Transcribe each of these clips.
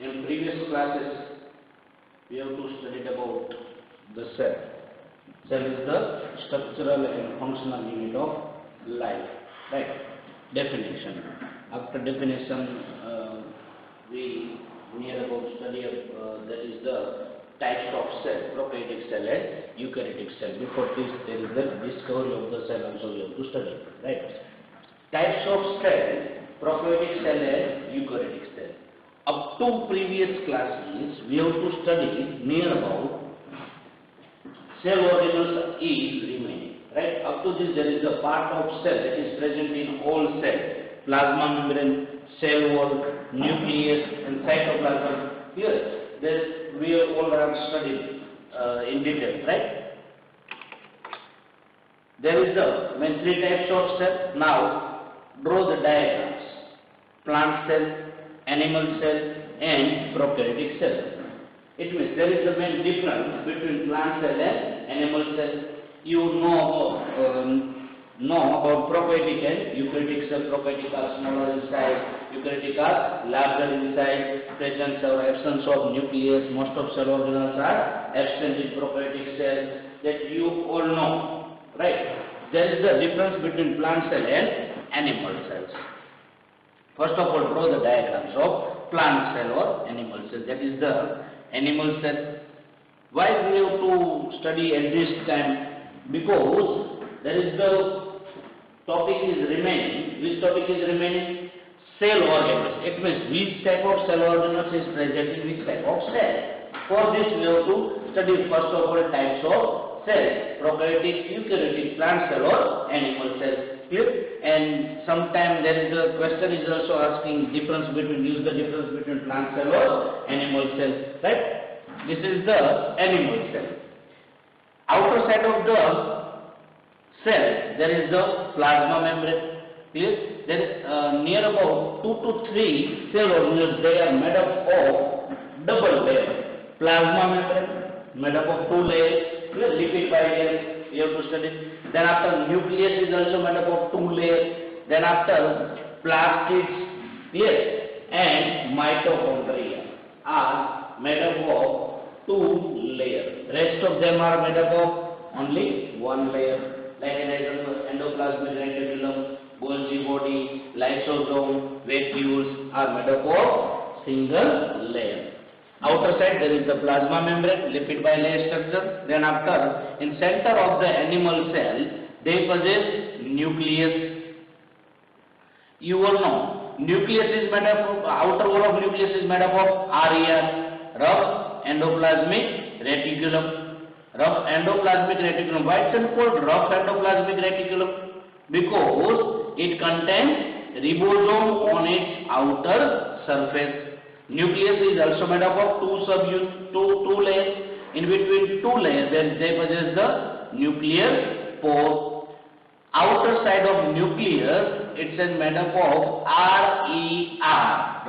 In previous classes, we have to study about the cell. Cell is the structural and functional unit of life, right? Definition. After definition, we near about study of that is the types of cell, prokaryotic cell and eukaryotic cell. Before this, there is the discovery of the cell also we have to study, right? Types of cell, prokaryotic cell and eukaryotic cell. Up to previous classes, we have to study near about cell organelles is remaining, right? Up to this, there is a part of cell that is present in all cell: plasma membrane, cell wall, nucleus, and cytoplasm. Here, we all have studied in detail, right? There is the main three types of cell. Now, draw the diagrams: plant cell, animal cell, and prokaryotic cell. It means there is a main difference between plant cell and animal cell. You know about prokaryotic and eukaryotic cell. Prokaryotic are smaller in size, eukaryotic are larger in size. Presence or absence of nucleus. Most of cell organelles are absent in prokaryotic cells. That you all know, right? There is the difference between plant cell and animal cells. First of all, draw the diagrams of plant cell or animal cell. That is the animal cell. Why we have to study at this time? Because there is the topic is remaining. Which topic is remaining? Cell organelles. It means which type of cell organelles is present in which type of cell. For this we have to study first of all types of cells: prokaryotic, eukaryotic, plant cell or animal cell. Clear? And sometime there is a question is also asking difference between, use the difference between plant cell or animal cell, right? This is the animal cell. Outer side of the cell there is the plasma membrane. Clear? There is near about 2 to 3 cell organelles. They are made up of double layer. Plasma membrane made up of 2 layers. Clear? Lipid bilayer. You have to study. Then after nucleus is also made up of 2 layers. Then after plastids, yes, and mitochondria are made up of 2 layers. Rest of them are made up of only 1 layer. Like an endoplasmic reticulum, Golgi body, lysosome, vacuoles are made up of single layer. Outer side there is the plasma membrane, lipid bilayer structure. Then after, in center of the animal cell, they possess nucleus. You all know, nucleus is made up of, outer wall of nucleus is made up of RER, rough endoplasmic reticulum. Rough endoplasmic reticulum. Why it is called rough endoplasmic reticulum? Because it contains ribosome on its outer surface. Nucleus is also made up of 2 layers. In between 2 layers, then they possess the nuclear pore. Outer side of nucleus, it is made up of RER,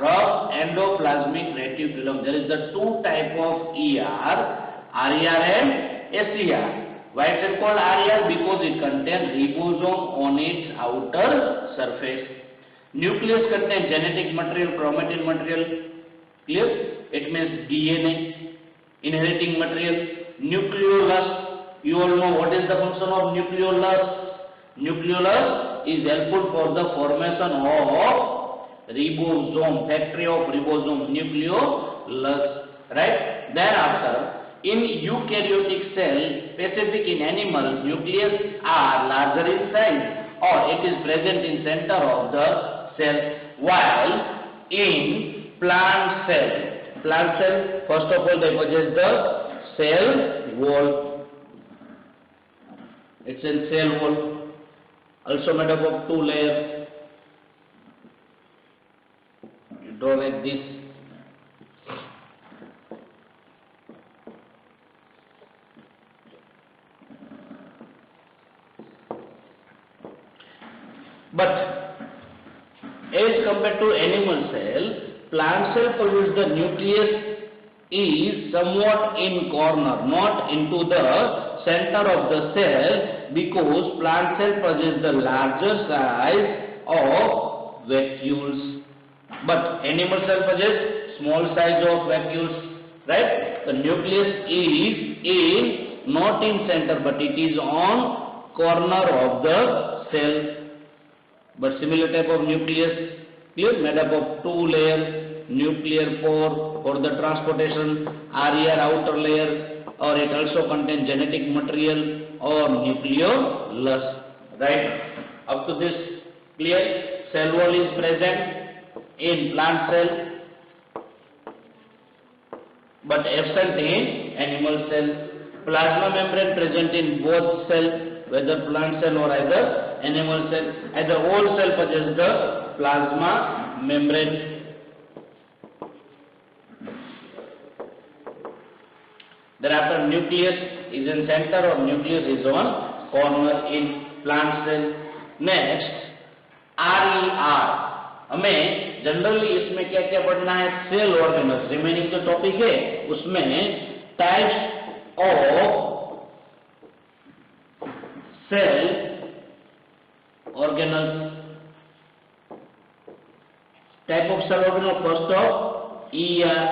rough endoplasmic reticulum. There is the 2 type of RER and SER. Why it is called RER? Because it contains ribosome on its outer surface. Nucleus contains genetic material, chromatin material. Clear? It means DNA, inheriting material. Nucleolus, you all know what is the function of nucleolus. Nucleolus is helpful for the formation of ribosome, factory of ribosome, nucleolus, right? Thereafter, in eukaryotic cell, specific in animals, nucleus are larger in size or it is present in center of the cell, while in plant cell, first of all they possess the cell wall. It's in cell wall, also made up of 2 layers. You draw like this. But as compared to animal cell, plant cell possesses the nucleus is somewhat in corner, not into the center of the cell, because plant cell possesses the larger size of vacuoles. But animal cell possess small size of vacuoles, right? The nucleus is in not in center, but it is on corner of the cell. But similar type of nucleus, clear, made up of two layers, nuclear pore for the transportation, RER outer layer, or it also contains genetic material or nucleolus, right? Up to this, clear. Cell wall is present in plant cell, but absent in animal cell. Plasma membrane present in both cell, whether plant cell or either animal cell. Either all cell possess the plasma membrane. Thereafter, nucleus is in center or nucleus is on corner in plant cell. Next, RER. हमें generally इसमें क्या क्या पढ़ना है? Cell organelles. Remaining जो topic है उसमें types of cell organelles. Type of cell organelle, first of ER,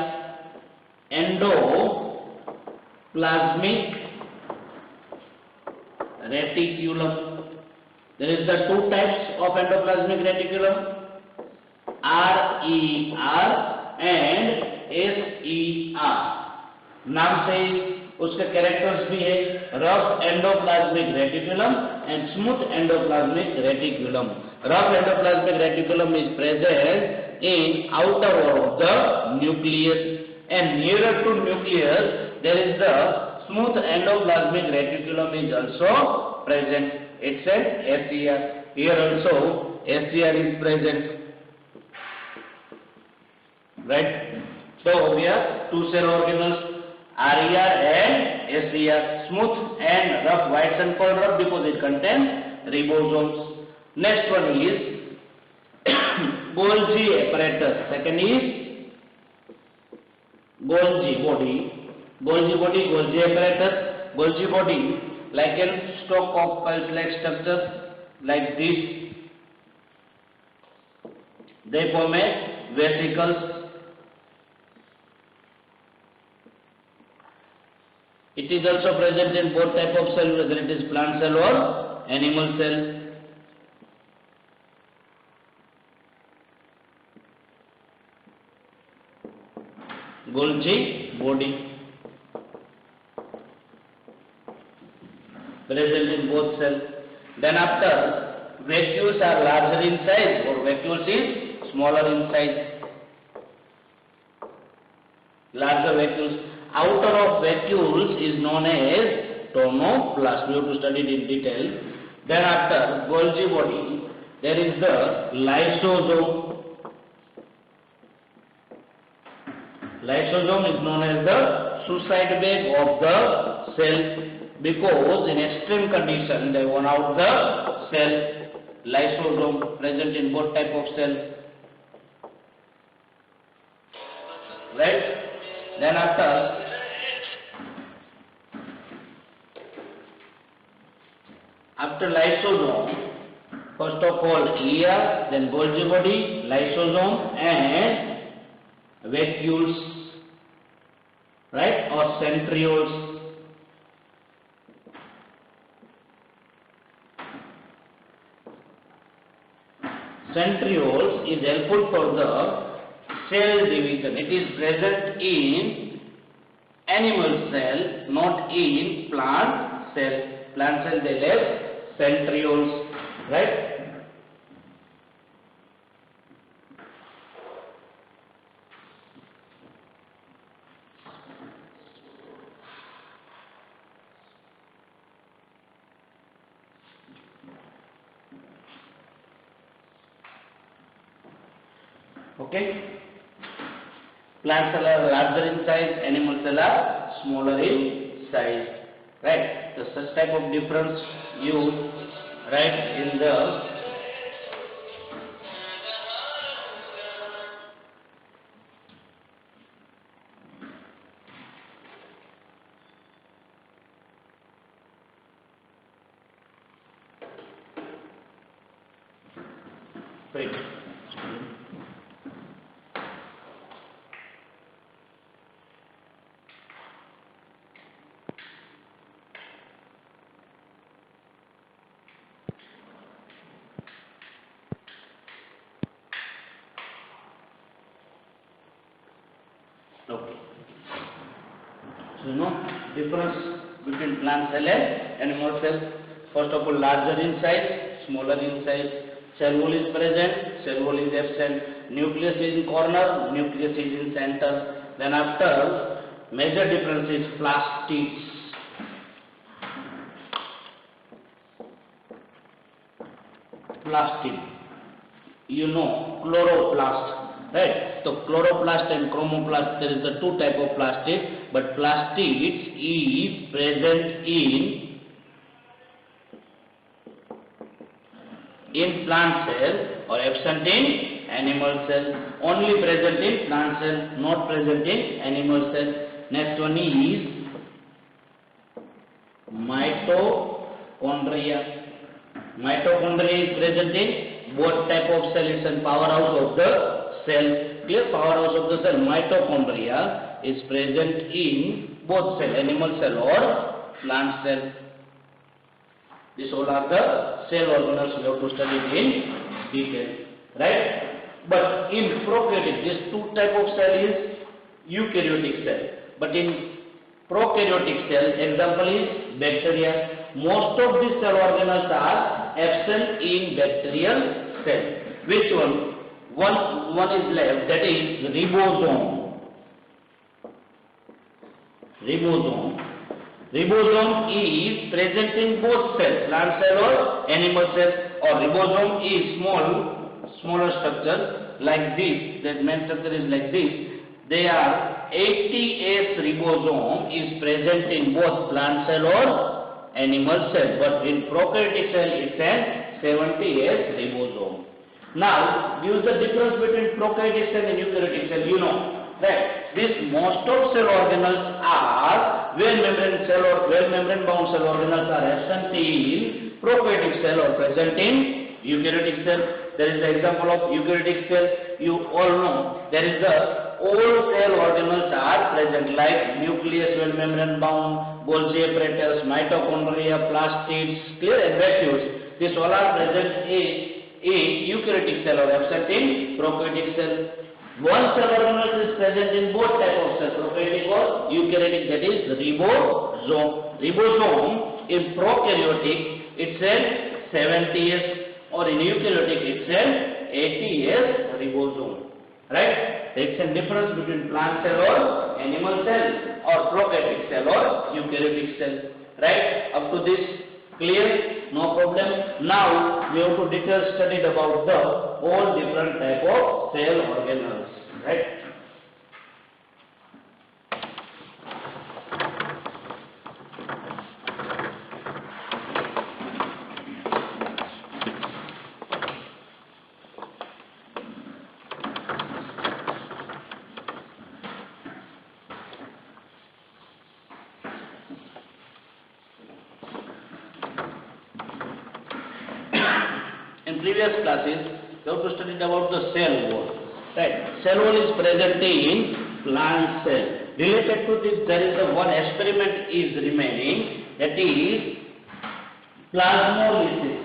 endoplasmic reticulum. There is the two types of endoplasmic reticulum, RER and SER. नाम से उसके कैरेक्टर्स भी है, rough endoplasmic reticulum and smooth endoplasmic reticulum. Rough endoplasmic reticulum is present in outer wall of the nucleus, and nearer to nucleus there is the smooth endoplasmic reticulum is also present. It's an SER. Here also SER is present, right? So we have two cell organelles, RER and SER. Smooth and rough. Why it's called rough? Because it contains ribosomes. Next one is Golgi apparatus. Second is Golgi body. Golgi body, Golgi apparatus. Golgi body like a stalk of pulse-like structure like this. They form a vesicles. It is also present in both type of cell, whether it is plant cell or animal cell. Golgi body present in both cells. Then after, vacuoles are larger in size or vacuoles is smaller in size. Larger vacuoles. Outer of vacuoles is known as tonoplast. We have to study it in detail. Then after Golgi body, there is the lysosome. Lysosome is known as the suicide bag of the cell, because in extreme condition they want out the cell. Lysosome present in both type of cell, right? Then after lysosome, first of all ER, then Golgi body, lysosome and vacuoles, right, or centrioles. Centrioles is helpful for the cell division. It is present in animal cell, not in plant cell. Plant cell they have centrioles, right? Okay. Plant cell are larger in size, animal cell are smaller in size, right? So such type of difference used, right, in the Okay. So you know difference between plant cell and animal cell. First of all, larger in size, smaller in size. Cell wall is present, cell wall is absent. Nucleus is in corner, nucleus is in center. Then after, major difference is plastids. Plastid. You know chloroplast, right? So chloroplast and chromoplast, there is the two type of plastid, but plastids is present in plant cell or absent in animal cell. Only present in plant cell, not present in animal cell. Next one is mitochondria. Mitochondria is present in both type of cell. It's a powerhouse of the cell. Clear? Powerhouse of the cell. Mitochondria is present in both cell, animal cell or plant cell. These all are the cell organelles we have to study in detail, right? But in prokaryotic, this two type of cell is eukaryotic cell. But in prokaryotic cell, example is bacteria. Most of these cell organelles are absent in bacterial cell. Which one? One is left, that is ribosome. Ribosome is present in both cells, plant cell or animal cell, or ribosome is smaller structure like this. The main structure is like this. They are 80S ribosome is present in both plant cell or animal cell, but in prokaryotic cell it's an 70S ribosome. Now, use the difference between prokaryotic cell and eukaryotic cell. You know that this most of cell organelles are well membrane cell or well membrane bound cell organelles are absent in prokaryotic cell or present in eukaryotic cell. There is the example of eukaryotic cell. You all know there is the all cell organelles are present like nucleus well membrane bound, Golgi apparatus, mitochondria, plastids, clear, and vacuoles. These all are present in eukaryotic cell or absent in prokaryotic cell. One cell organelle is present in both type of cells, prokaryotic or eukaryotic, that is ribosome. Ribosome in prokaryotic it's an 70S or in eukaryotic it's an 80S ribosome. Right? There is a difference between plant cell or animal cell or prokaryotic cell or eukaryotic cell. Right? Up to this clear? No problem. Now we have to detail study about the all different type of cell organelles. Right? In previous classes, we have to study about the cell wall. Right? Cell wall is present in plant cell. Related to this, there is a one experiment is remaining, that is plasmolysis.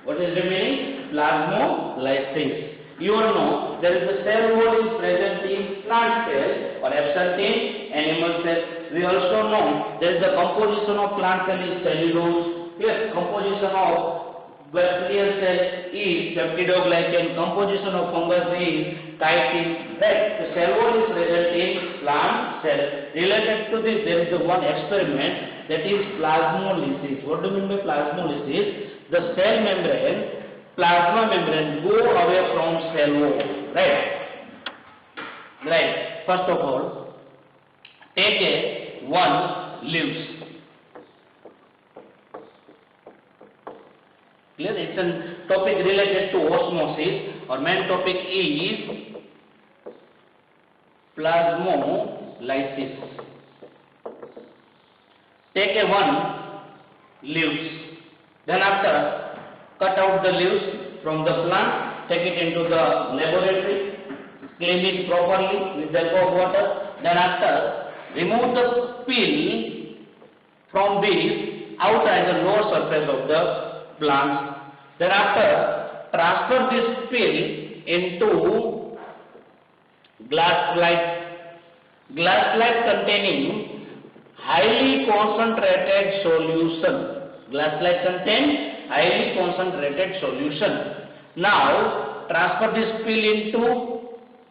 What is remaining? Plasmolysis. You all know there is a cell wall is present in plant cell or absent in animal cell. We also know there is the composition of plant cell is cellulose. Yes, composition of bacterial cell is peptidoglycan, composition of fungus is chitin. Right? The cell wall is present in plant cell. Related to this, there is the one experiment, that is plasmolysis. What do you mean by plasmolysis? The cell membrane, plasma membrane go away from cell wall. Right? Right. First of all, take one leaves. Clear? It's a topic related to osmosis. Our main topic is plasmolysis. Take one leaves. Then after, cut out the leaves from the plant, take it into the laboratory, clean it properly with the help of water. Then after, remove the peel from this outer and the lower surface of the plants. Then after, transfer this peel into glass slide. glass slide containing highly concentrated solution. Glass slide contain highly concentrated solution. Now transfer this pill into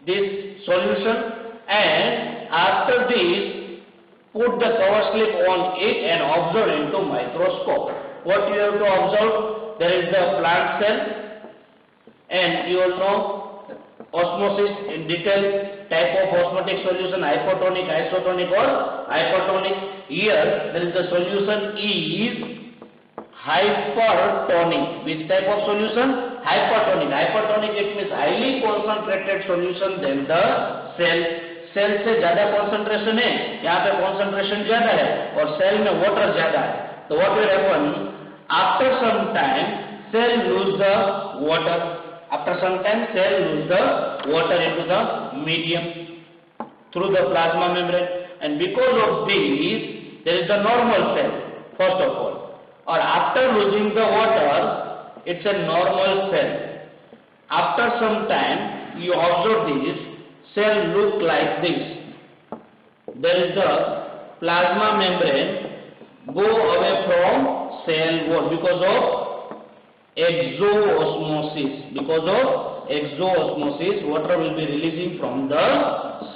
this solution, and after this put the cover slip on it and observe into microscope. What you have to observe? There is the plant cell, and you will know osmosis in detail, type of osmotic solution, hypotonic, isotonic or hypertonic. Here there is the solution is hypertonic. Which type of solution? Hypertonic. Hypertonic it means highly concentrated solution than the cell. Cell से ज्यादा concentration है, यहाँ पे concentration ज्यादा है और cell में water ज्यादा है. तो what will happen? After some time cell lose the water. After some time, cell lose the water into the medium through the plasma membrane, and because of this, there is the normal cell first of all. Or after losing the water, it's a normal cell. After some time, you observe this cell look like this. There is the plasma membrane go away from cell wall because of exoosmosis. Because of exoosmosis, water will be releasing from the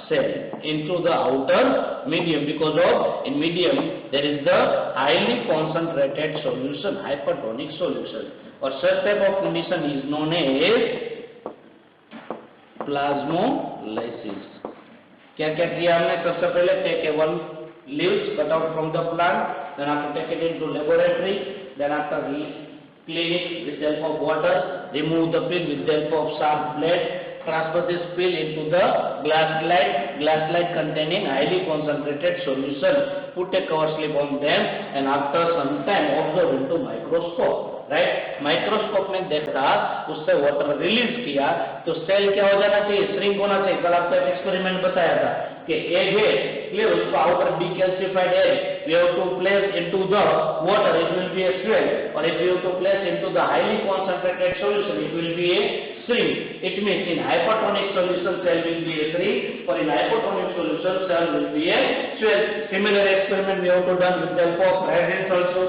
cell into the outer medium. Because of in medium there is the highly concentrated solution, hypertonic solution, or such type of condition is known as plasmolysis. क्या क्या किया हमने? सबसे पहले take one leaves cut out from the plant, then after take it into laboratory, then after clean it with the help of water, remove the pill with the help of sharp blade, transfer this pill into the glass slide containing highly concentrated solution, put a cover slip on them, and after some time observe into microscope. Right, microscope में देखा, उससे water release किया तो cell क्या हो जाना चाहिए? Shrink होना चाहिए. कल आपको एक एक्सपेरिमेंट बताया था कि एग है, क्लियर, उसको outer decalcified egg we have to place into the water, it will be a swell, और if you have to place into the highly concentrated solution it will be a shrink. It means in hypertonic solution cell will be a shrink, or in hypotonic solution cell will be a swell. Similar experiment we have to done with the help of resins also.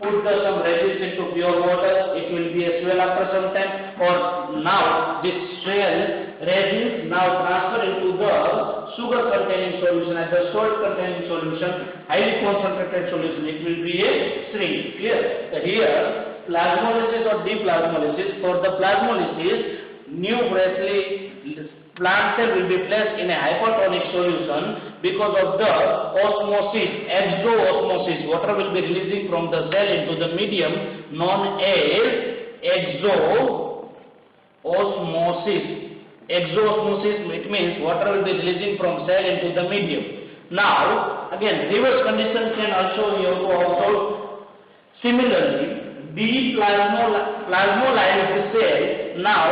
Put some resins into pure water, it will be a swell after some time. Or now this swell resins now transfer into the sugar containing solution as the salt containing solution, highly concentrated solution, it will be a shrink. Clear? So here plasmolysis or deplasmolysis. For the plasmolysis, new freshly plant cell will be placed in a hypertonic solution. Because of the osmosis, exoosmosis, water will be releasing from the cell into the medium known as exoosmosis. Exoosmosis, it means water will be releasing from cell into the medium. Now again reverse condition can also you have to observe. Similarly, deplasmolyzed cell now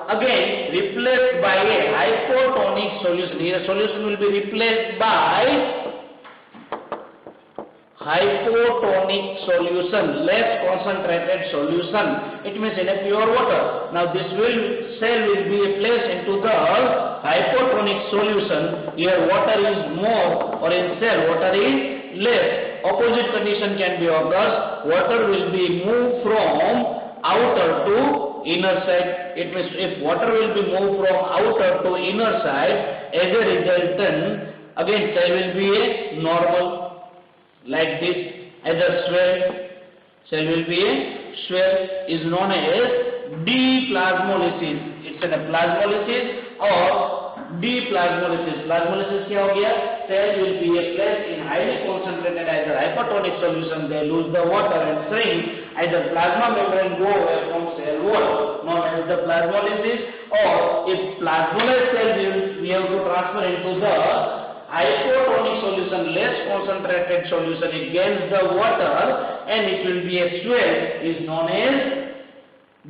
again replaced by a hypotonic solution. Here solution will be replaced by hypotonic solution, less concentrated solution. It means in a pure water. Now this cell will be placed into the hypotonic solution. Here water is more, or in cell water is less. Opposite condition can be occurs. Water will be moved from outer to inner side. It means if water will be moved from outer to inner side, as a resultant, again cell will be a normal like this. As a swell, cell will be a swell, is known as deplasmolysis. It's a plasmolysis or deplasmolysis. Plasmolysis क्या हो गया? Cell will be placed in highly concentrated either hypertonic solution, they lose the water and shrink, either plasma membrane go away from cell wall, known as the plasmolysis. Or if plasmolyzed cell we have to transfer into the hypotonic solution, less concentrated solution, it gains the water and it will be a swell, is known as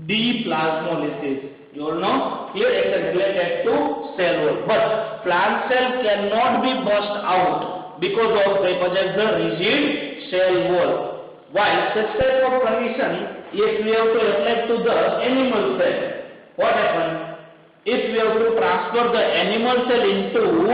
deplasmolysis. You all know, here it is related to cell wall. But plant cell cannot be burst out because of they possess the rigid cell wall. While such type of condition, if we have to apply to the animal cell, what happens? If we have to transfer the animal cell into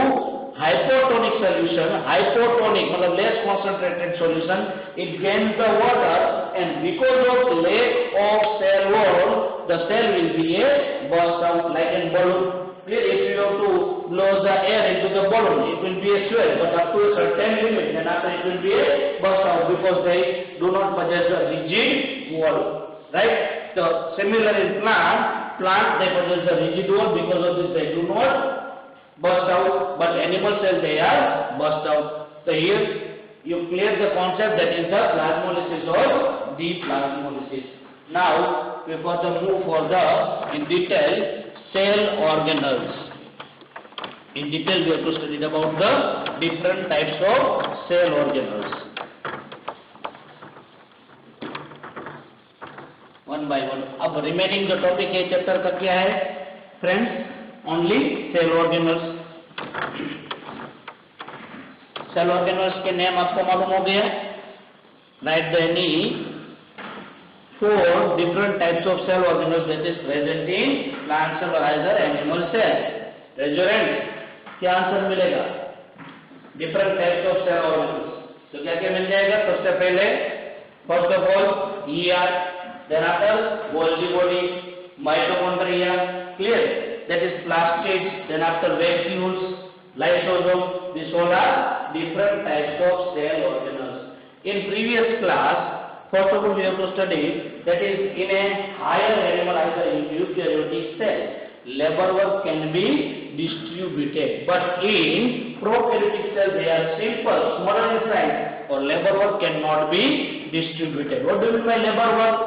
hypotonic solution, hypotonic मतलब less concentrated solution, it gains the water, and because of lack of cell wall, the cell will be a burst out like a balloon. Clear? If you have to blow the air into the balloon, it will be a swell, but up to a certain limit, then after it will be a burst out because they do not possess a rigid wall. Right? So similar in plant they possess a rigid wall, because of this they do not burst out, but animal cells they are burst out. So here you clear the concept, that is the plasmolysis or deplasmolysis. Now we further move further in detail cell organelles. In detail we have to study about the different types of cell organelles. One by one. अब remaining जो topic है chapter का क्या है friends? Only cell organelles. Cell organelles के name आपको मालूम हो गया? Write the any 4 different types of cell organelles that is present in plant cell or either animal cell. Resurrent, क्या आंसर मिलेगा? Different types of cell organelles. तो क्या क्या मिल जाएगा? सबसे पहले first of all ER, then after Golgi body, mitochondria, clear? That is plastids, then after vacuoles, lysosome. These all are different types of cell organelles. In previous class, first of all we have to study that is in a higher animal, either in eukaryotic cell, labor work can be distributed, but in prokaryotic cell they are simple, smaller in size, or labor work cannot be distributed. What do you mean by labor work?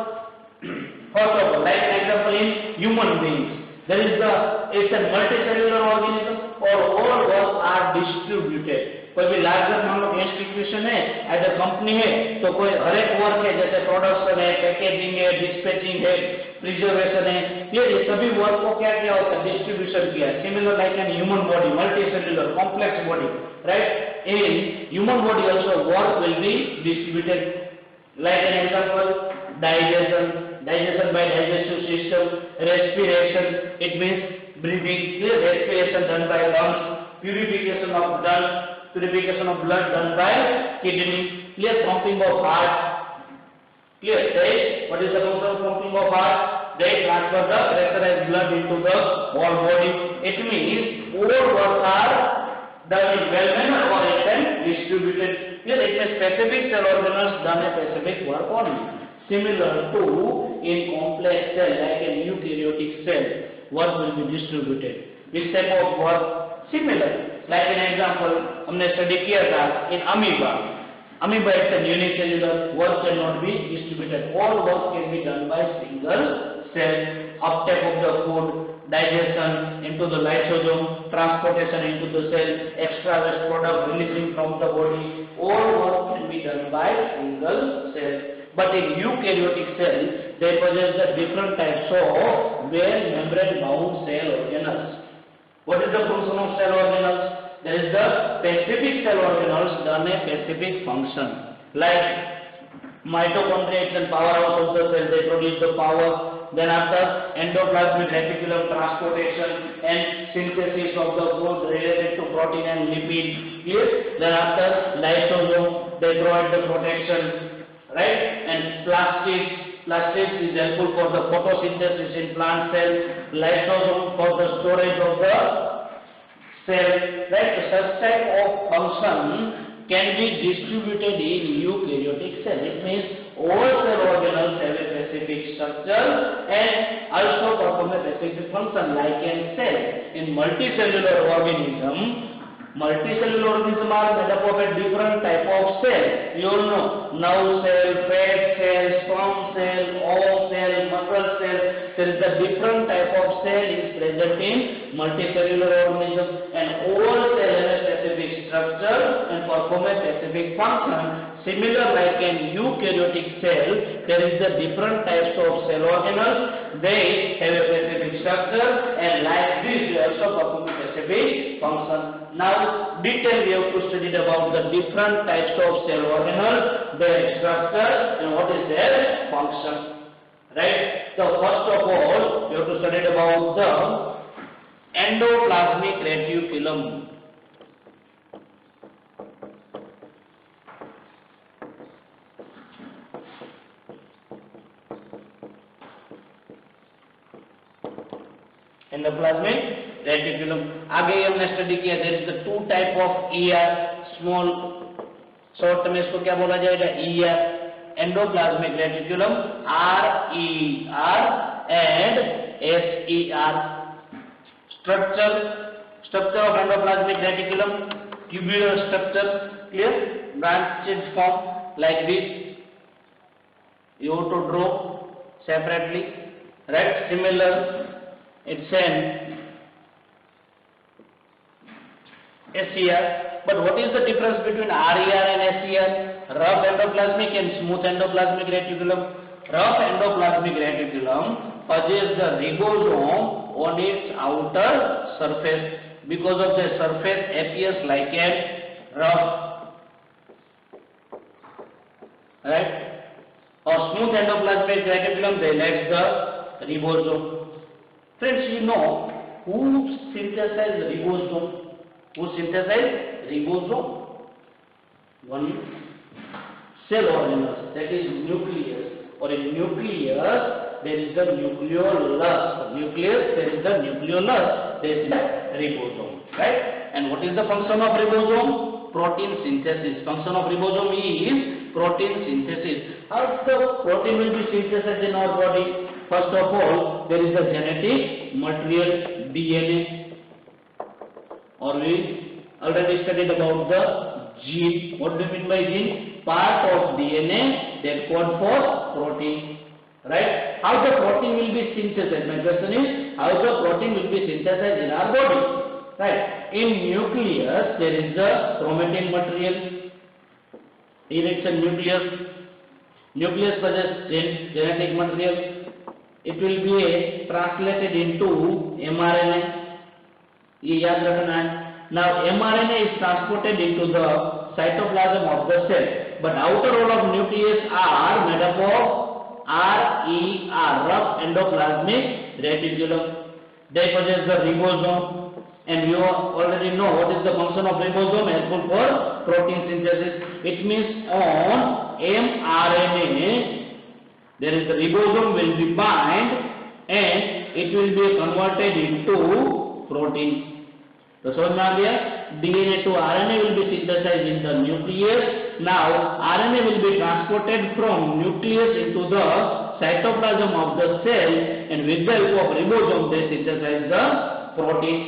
First of all, like an example in human beings. It's a multicellular organism, or all work are distributed. कोई भी larger मान लो institution है, ऐसा company है, तो कोई हर एक work है, जैसे प्रोडक्शन है, पैकेजिंग है, डिस्पैचिंग है, प्रिजर्वेशन है, ये सभी वर्क को क्या किया होता है? डिस्ट्रीब्यूशन किया है. Similar like an human body, multicellular complex body, right? In human body also work will be distributed. Like an example, digestion by digestive system, respiration, it means breathing, respiration done by lungs, purification of blood done by kidney, clear, pumping of heart, clear, right? What is the function of pumping of heart? They transfer the pressurized blood into the whole body. It means all work are done in well manner or it can distributed. Here it is specific cell organelles done a specific work only. Similar to in complex cell like a eukaryotic cell, work will be distributed. Which type of work? Similar. Like an example, हमने study किया था in amoeba. Amoeba is a unicellular, work cannot be distributed. All work can be done by single cell. Uptake of the food, digestion into the lysosome, transportation into the cell, extra waste product releasing from the body. All work can be done by single cell. But in eukaryotic cell, they possess the different types of well membrane bound cell organelles. What is the function of cell organelles? There is the specific cell organelles done a specific function. Like mitochondria, it's the powerhouse of the cell, they produce the power. Then after endoplasmic reticulum transportation and synthesis of the food related to protein and lipid. Yes. Then after lysosome, they provide the protection, right? And plastids is helpful for the photosynthesis in plant cells. Lysosome for the storage of the cell. Right? Such type of function can be distributed in eukaryotic cell. It means all cell organelles have a specific structure and also perform a specific function like a cell. In multicellular organism are made up of a different type of cell. You all know, nerve cell, fat cell, sperm cell, ovum cell, muscle cell. There is a different type of cell is present in multicellular organism, and all cells have a specific structure and perform a specific function. Similar like an eukaryotic cell, there is the different types of cell organelles. They have a specific structure, and like this, they also perform a specific function. Now, detail we have to study about the different types of cell organelles, their structure, and what is their function. Right? So, first of all, we have to study about the endoplasmic reticulum. Endoplasmic reticulum. आगे हमने study किया there is the two type of ER, small short में इसको क्या बोला जाएगा, ER, endoplasmic reticulum, RER and SER. Structure of endoplasmic reticulum, tubular structure, clear, branched form like this, you have to draw separately, right? Similar, it's an SCR. But what is the difference between RER and SCR? Rough endoplasmic and smooth endoplasmic reticulum. Rough endoplasmic reticulum possesses the ribosome on its outer surface. Because of the surface appears like a rough, right? Or smooth endoplasmic reticulum, they lack the ribosome. Friends, you know who synthesizes ribosome? Who synthesizes ribosome? One cell organelles, that is nucleus. Or in nucleus there is the nucleolus. Nucleus there is the nucleolus. There is the ribosome, right? And what is the function of ribosome? Protein synthesis. Function of ribosome is protein synthesis. How the protein will be synthesized in our body? First of all, there is the genetic material, DNA. Or we already studied about the gene. What do you mean by gene? Part of DNA that code for protein, right? How the protein will be synthesized? My question is, how the protein will be synthesized in our body, right? In nucleus there is the chromatin material. Here it's a nucleus. Nucleus possesses genetic material. It will be translated into mRNA. ये याद रखना है. Now mRNA is transported into the cytoplasm of the cell, but outer wall of nucleus are made up of RER, rough endoplasmic reticulum. They possess the ribosome, and you already know what is the function of ribosome, helpful for protein synthesis. It means on mRNA there is the ribosome will be bind and it will be converted into protein. तो समझ में आ गया, DNA to RNA will be synthesized in the nucleus. Now RNA will be transported from nucleus into the cytoplasm of the cell, and with the help of ribosome they synthesize the protein.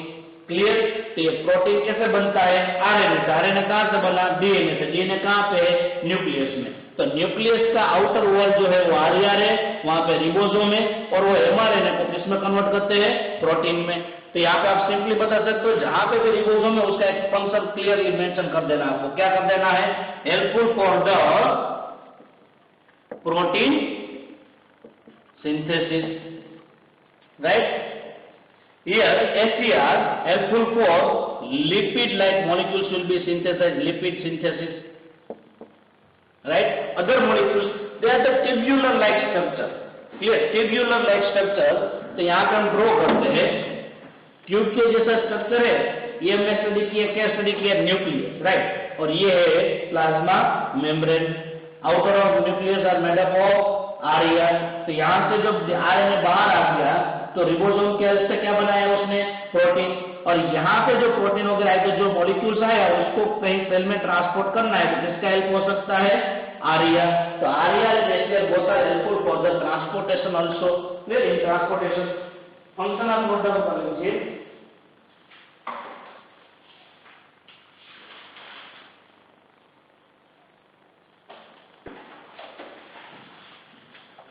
Clear? तो ये protein कैसे बनता है? RNA से. RNA कहाँ से बना? DNA से. DNA कहाँ पे है? न्यूक्लियस में. तो न्यूक्लियस का आउटर वॉल जो है वो RER है, वहाँ पे रिबोसोम है, और वो mRNA को किसमें कन्वर्ट करते हैं? प्रोटीन में. तो यहाँ पे आप सिंपली बता सकते हो, जहां पे भी रिबोसोम है उसका एक फंक्शन क्लियरली मेंशन कर देना. आपको क्या कर देना है? Helpful for the protein synthesis, right? Here SCR helpful for lipid like molecules will be synthesized, lipid synthesis, right? Other molecules they are the tubular like structure. Here tubular like structure, तो यहाँ पे हम draw करते हैं tube के जैसा structure है. ये हमने स्टडी किया, क्या स्टडी किया? Nucleus, right? और ये है plasma membrane. Outer of nucleus are made up of RER. तो यहाँ से जब RNA बाहर आ गया तो रिबोसोम के हेल्प से क्या बनाया उसने? प्रोटीन. और यहाँ पे जो प्रोटीन वगैरह है, तो जो मॉलिक्यूल्स आया उसको कहीं सेल में ट्रांसपोर्ट करना है, तो किसका हेल्प हो सकता है? RER. तो RER is actually both are helpful for the transportation also. Where in transportation function आप नोट डाउन कर लीजिए.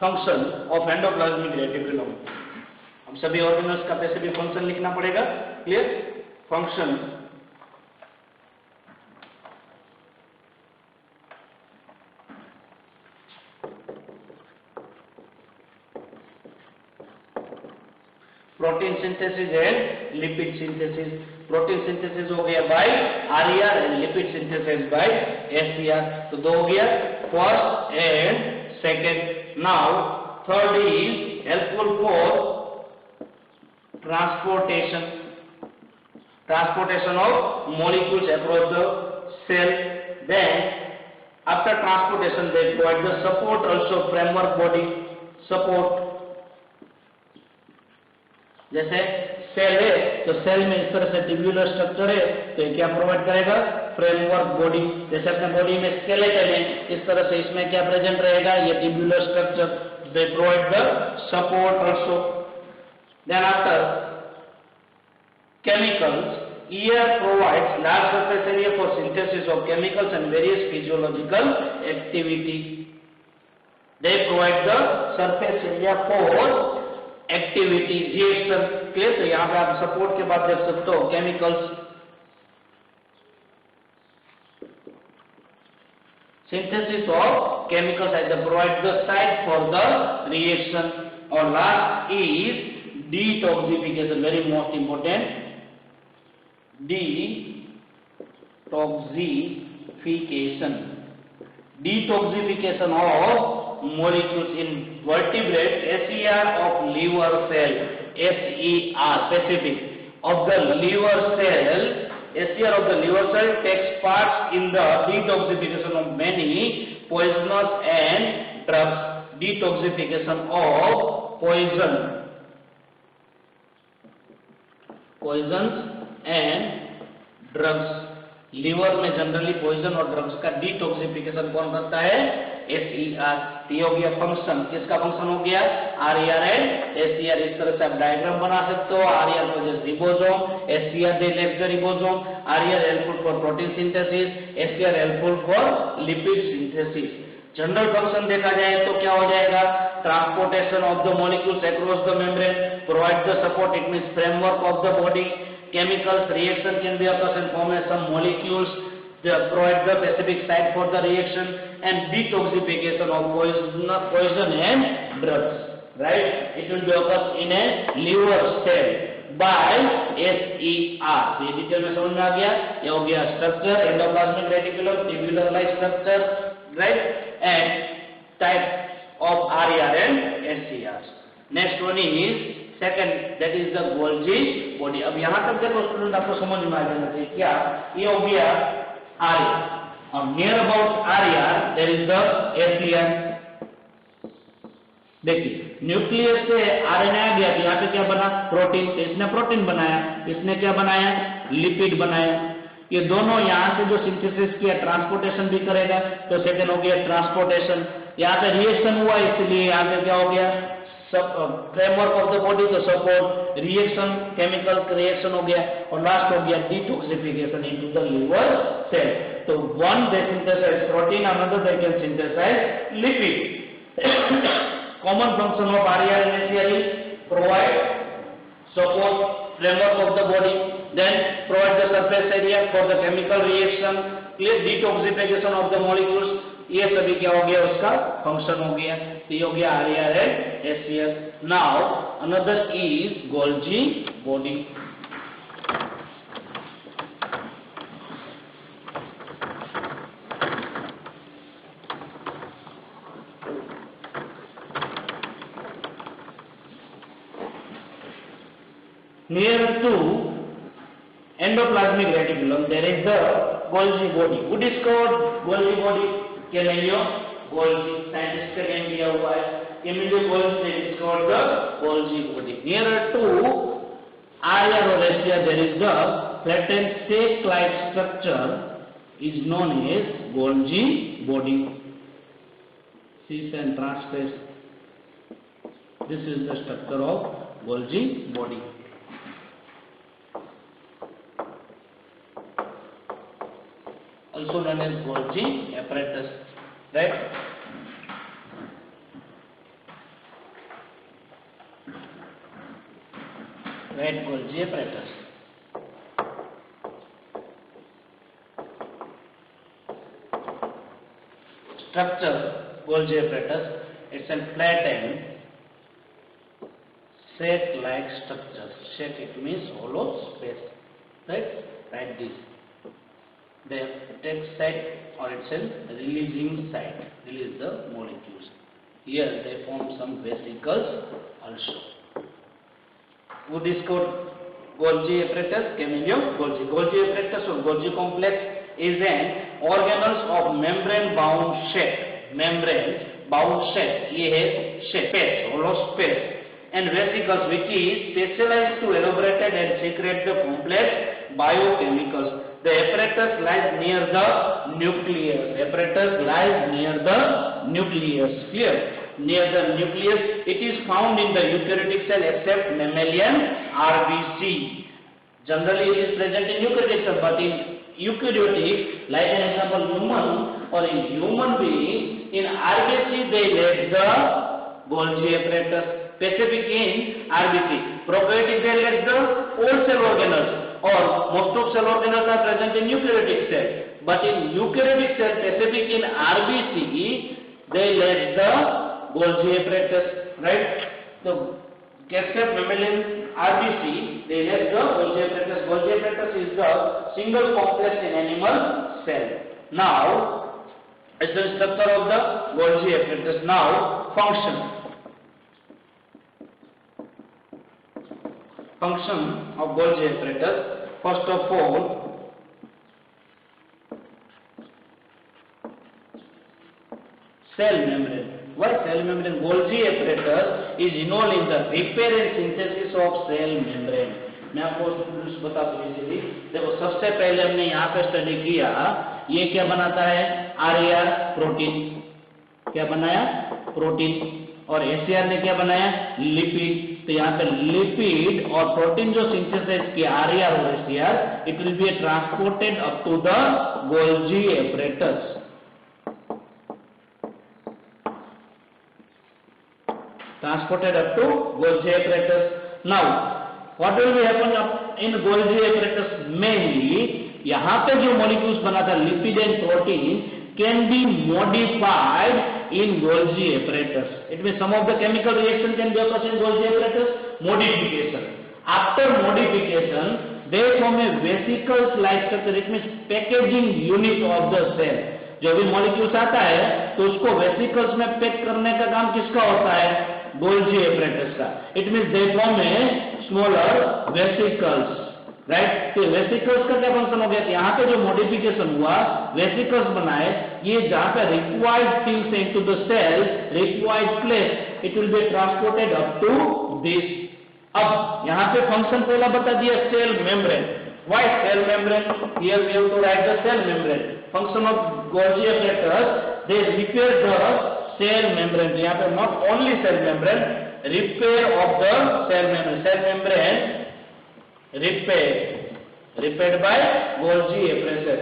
Function of endoplasmic reticulum. हम सभी ऑर्गेनल्स का वैसे भी फंक्शन लिखना पड़ेगा. Clear? Function protein synthesis and lipid synthesis. Protein synthesis हो गया by RER and lipid synthesis by SCR. तो दो हो गया, first and second. Now third is helpful for transportation of molecules across the cell. Then after transportation they provide the support also, framework body support. जैसे cell है तो cell में इस तरह से ट्यूबुलर स्ट्रक्चर है तो ये क्या प्रोवाइड करेगा, फ्रेमवर्क बॉडी। जैसे अपने बॉडी में स्केलेटन है इस तरह से इसमें क्या प्रेजेंट रहेगा, ये tubular structure, they provide the support also. Then after chemicals, here provides large surface area for synthesis of chemicals and various physiological activity. They provide the surface area for activity, reaction. Clear? तो यहाँ पे आप support के बाद देख सकते हो chemicals, synthesis of chemicals either provide the site for the reaction, or last is detoxification, very most important. Detoxification of molecules in vertebrate, SER of liver cell, SER specific of the liver cell, SER of the liver cell takes part in the detoxification of many poisonous and drugs. Detoxification of poisons and drugs. Liver में generally poison और drugs का detoxification कौन करता है, SER। ये हो गया function, किसका फंक्शन हो गया, RER एंड SER। इस तरह से आप डायग्राम बना सकते हो। RER possess ribosome, SER they left the ribosome. RER helpful for protein synthesis, SER helpful for lipid synthesis. General function देखा जाए तो क्या हो जाएगा, transportation of the molecules across the membrane, provide the support, it means framework of the body. Chemicals reaction can be occurs and form some molecules, they provide the specific site for the reaction, and detoxification of poison and drugs, right? It will be occurs in a liver cell by SER। तो ये detail में समझ में आ गया। ये हो गया structure, endoplasmic reticulum, tubular like structure, right, and type of RER and SER। Next one is second, that is the Golgi body. अब यहां तक देखो स्टूडेंट, आपको समझ में आ जाना चाहिए क्या, ये हो गया RER और near about RER there is the SER। देखिए न्यूक्लियस से RNA आ गया तो यहाँ पे क्या बना, प्रोटीन। तो इसने प्रोटीन बनाया, इसने क्या बनाया, लिपिड बनाया। ये दोनों यहाँ से जो सिंथेसिस किया ट्रांसपोर्टेशन भी करेगा, तो सेकंड हो गया ट्रांसपोर्टेशन। यहाँ पे रिएक्शन हुआ इसलिए यहाँ पे क्या हो गया, फ्रेमवर्क ऑफ द बॉडी, तो सपोर्ट, रिएक्शन, केमिकल रिएक्शन हो गया, और लास्ट हो गया detoxification into the liver cell. तो one they synthesise protein, another they can synthesise lipid. Common function of RER and SER is provide support, framework of the body, then provide the surface area for the chemical reaction, clear detoxification of the molecules। ये सभी क्या हो गया, उसका function हो गया। तो ये हो गया RER and SER। Now another is Golgi body. Near to endoplasmic reticulum there is the Golgi body. Who discovered Golgi body? Galileo Golgi, scientist का नाम दिया हुआ है। Galileo Golgi discovered the Golgi body. Nearer to RER or SER there is the flattened sac-like structure is known as Golgi body. Cis and transpace. This is the structure of Golgi body. Also known as Golgi apparatus, right? Right, Golgi apparatus. Structure Golgi apparatus. It's a flattened sac-like structure. Sac it means hollow space, right? Like this. They take site or it's a releasing site, release the molecules. Here they form some vesicles also. Who discovered Golgi apparatus? Camillo Golgi. Golgi apparatus or Golgi complex is an organelles of membrane bound shape. Membrane bound shape. ये है shape, hollow space, and vesicles which is specialized to elaborated and secret the complex biochemicals. The apparatus lies near the nucleus. Apparatus lies near the nucleus. Clear? Near the nucleus. It is found in the eukaryotic cell except mammalian RBC. Generally it is present in eukaryotic cell, but in eukaryotic, like an example human or in human being, in RBC they lack the Golgi apparatus. Specific in RBC. Prokaryotic they lack the all cell organelles, or most of cell organelles are present in eukaryotic cell. But in eukaryotic cell, specific in RBC, they lack the Golgi apparatus, right? So, except mammalian RBC, they lack the Golgi apparatus. Golgi apparatus is the single complex in animal cell. Now, it's the structure of the Golgi apparatus. Now, function. Function of Golgi apparatus. First of all, cell membrane. Why cell membrane? Golgi apparatus is involved in the repair and synthesis of cell membrane. मैं आपको students बता दूं easily. देखो सबसे पहले हमने यहाँ पे स्टडी किया, ये क्या बनाता है? RAR protein. क्या बनाया? प्रोटीन. और SAR ने क्या बनाया? लिपिड. तो यहाँ पे लिपिड और प्रोटीन जो सिंथेसाइज किया RAR और SAR, it will be transported up to the Golgi apparatus. Transported up to Golgi apparatus. Now, what will be happen in Golgi apparatus? Mainly, यहाँ पे जो molecules बना था lipid and protein can be modified in Golgi apparatus. It means some of the chemical reaction can be occurs in Golgi apparatus. Modification. After modification, they form a vesicles-like structure. It means packaging unit of the cell. जो भी molecules आता है, तो उसको vesicles में pack करने का काम किसका होता है? Golgi apparatus का. It means they form a smaller vesicles. Right. तो वेसिकल्स का क्या फंक्शन हो गया? यहाँ पे जो मॉडिफिकेशन हुआ, वेसिकल्स बनाए, ये जहाँ पे required things into the cell, required place, it will be transported up to this. अब यहाँ पे फंक्शन पहला बता दिया, cell membrane. Why cell membrane? Here we have to write the cell membrane. Function of Golgi apparatus, they repair the cell membrane. यहाँ पे not only cell membrane, repair of the cell membrane. Cell membrane repaired by Golgi apparatus.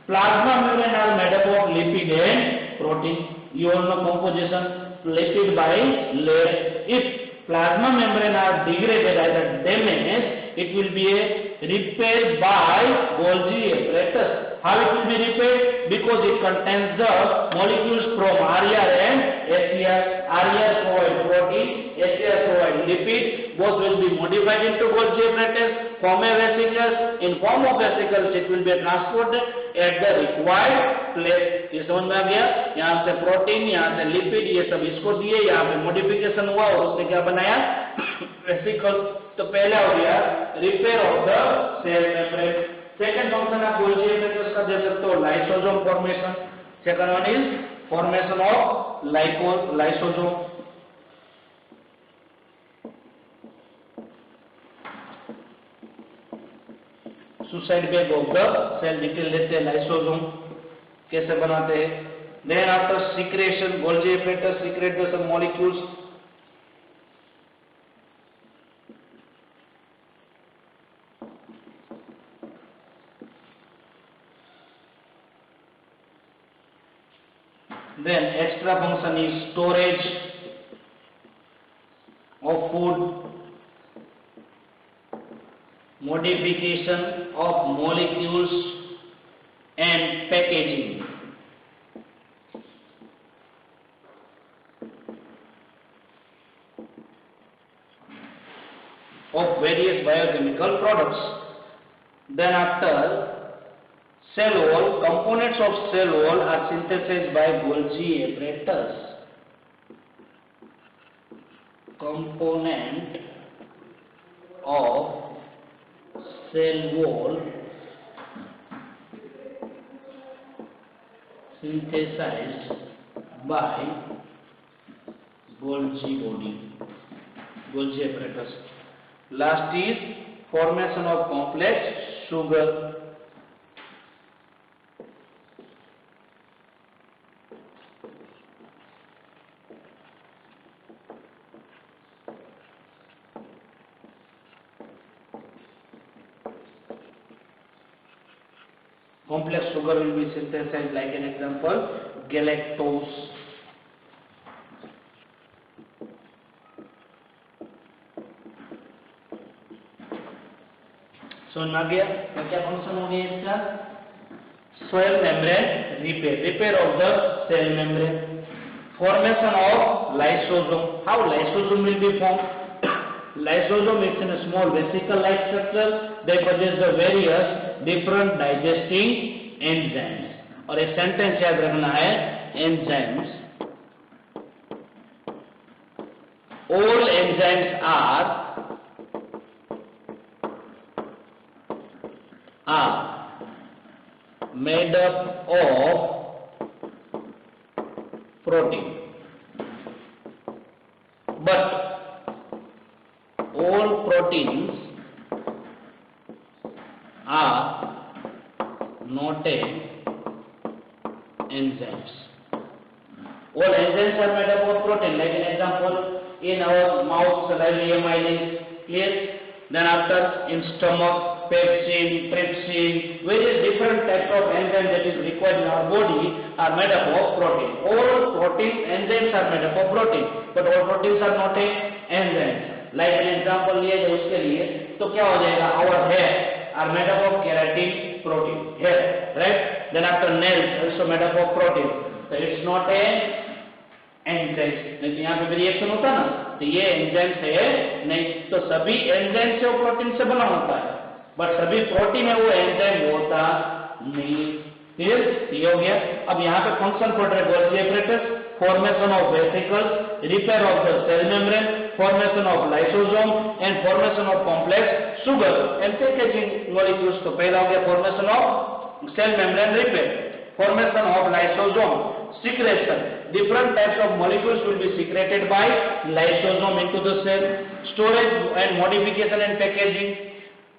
Plasma membrane are made up of lipid and protein. You all know composition, lipid by layer. If plasma membrane are degraded, either damaged, it will be repaired by Golgi apparatus. How it will be repaired? Because it contains the molecules from RAR and SAR. RAR provide protein, SAR provide lipid. Both will be modified into Golgi apparatus, form a vesicles. In form of vesicles, it will be transported at the required place. ये समझ में आ गया? यहाँ से protein, यहाँ से lipid, ये सब इसको दिए, यहाँ पे मॉडिफिकेशन हुआ और उसने क्या बनाया? वेसिकल्स. तो पहला हो गया repair of the cell membrane. Second function आप Golgi apparatus का दे सकते हो, lysosome formation. Second one is formation of lysosome. Suicide bag of the cell. Detail लेते हैं लाइसोसोम कैसे बनाते हैं. Then after secretion, Golgi apparatus secrete the some molecules. Then extra function is storage of food, modification of molecules and packaging. Of various biochemical products. Then after cell wall, components of cell wall are synthesized by Golgi apparatus. Component of cell wall synthesized by Golgi body, Golgi apparatus. Last is formation of complex sugar. Complex sugar will be synthesized, like an example, galactose. समझ में आ गया? क्या function हो गया इसका? Cell membrane repair of the cell membrane. Formation of lysosome. How lysosome will be formed? Lysosome is in a small vesicle-like structure. They possess the various different digesting enzymes. और एक sentence याद रखना है, enzymes. All enzymes are made up of protein, but all proteins are not enzymes. All enzymes are made up of protein. Like an example, in our mouth, saliva, amylase, clear? Then after, in stomach, pepsin, trypsin, various different types of enzymes that is required in our body are made up of protein. All protein enzymes are made up of protein, but all proteins are not enzymes. Like an example लिए जाए उसके लिए, तो क्या हो जाएगा? Our hair are made up of keratin protein. Hair, right? Then after, nails also made up of protein. So it's not a enzyme. नहीं, यहाँ पे रिएक्शन होता ना, तो ये एंजाइम है नहीं, तो सभी एंजाइम से वो प्रोटीन से बना होता है, बट सभी प्रोटीन है वो एंजाइम होता नहीं. क्लियर? ये हो गया. अब यहाँ पे फंक्शन पढ़ रहे Golgi apparatus, formation of vesicles, repair of the cell membrane, formation of lysosome and formation of complex sugar and packaging molecules. तो पहला हो गया formation of cell membrane repair, formation of lysosome, secretion. Different types of molecules will be secreted by lysosome into the cell. Storage and modification and packaging.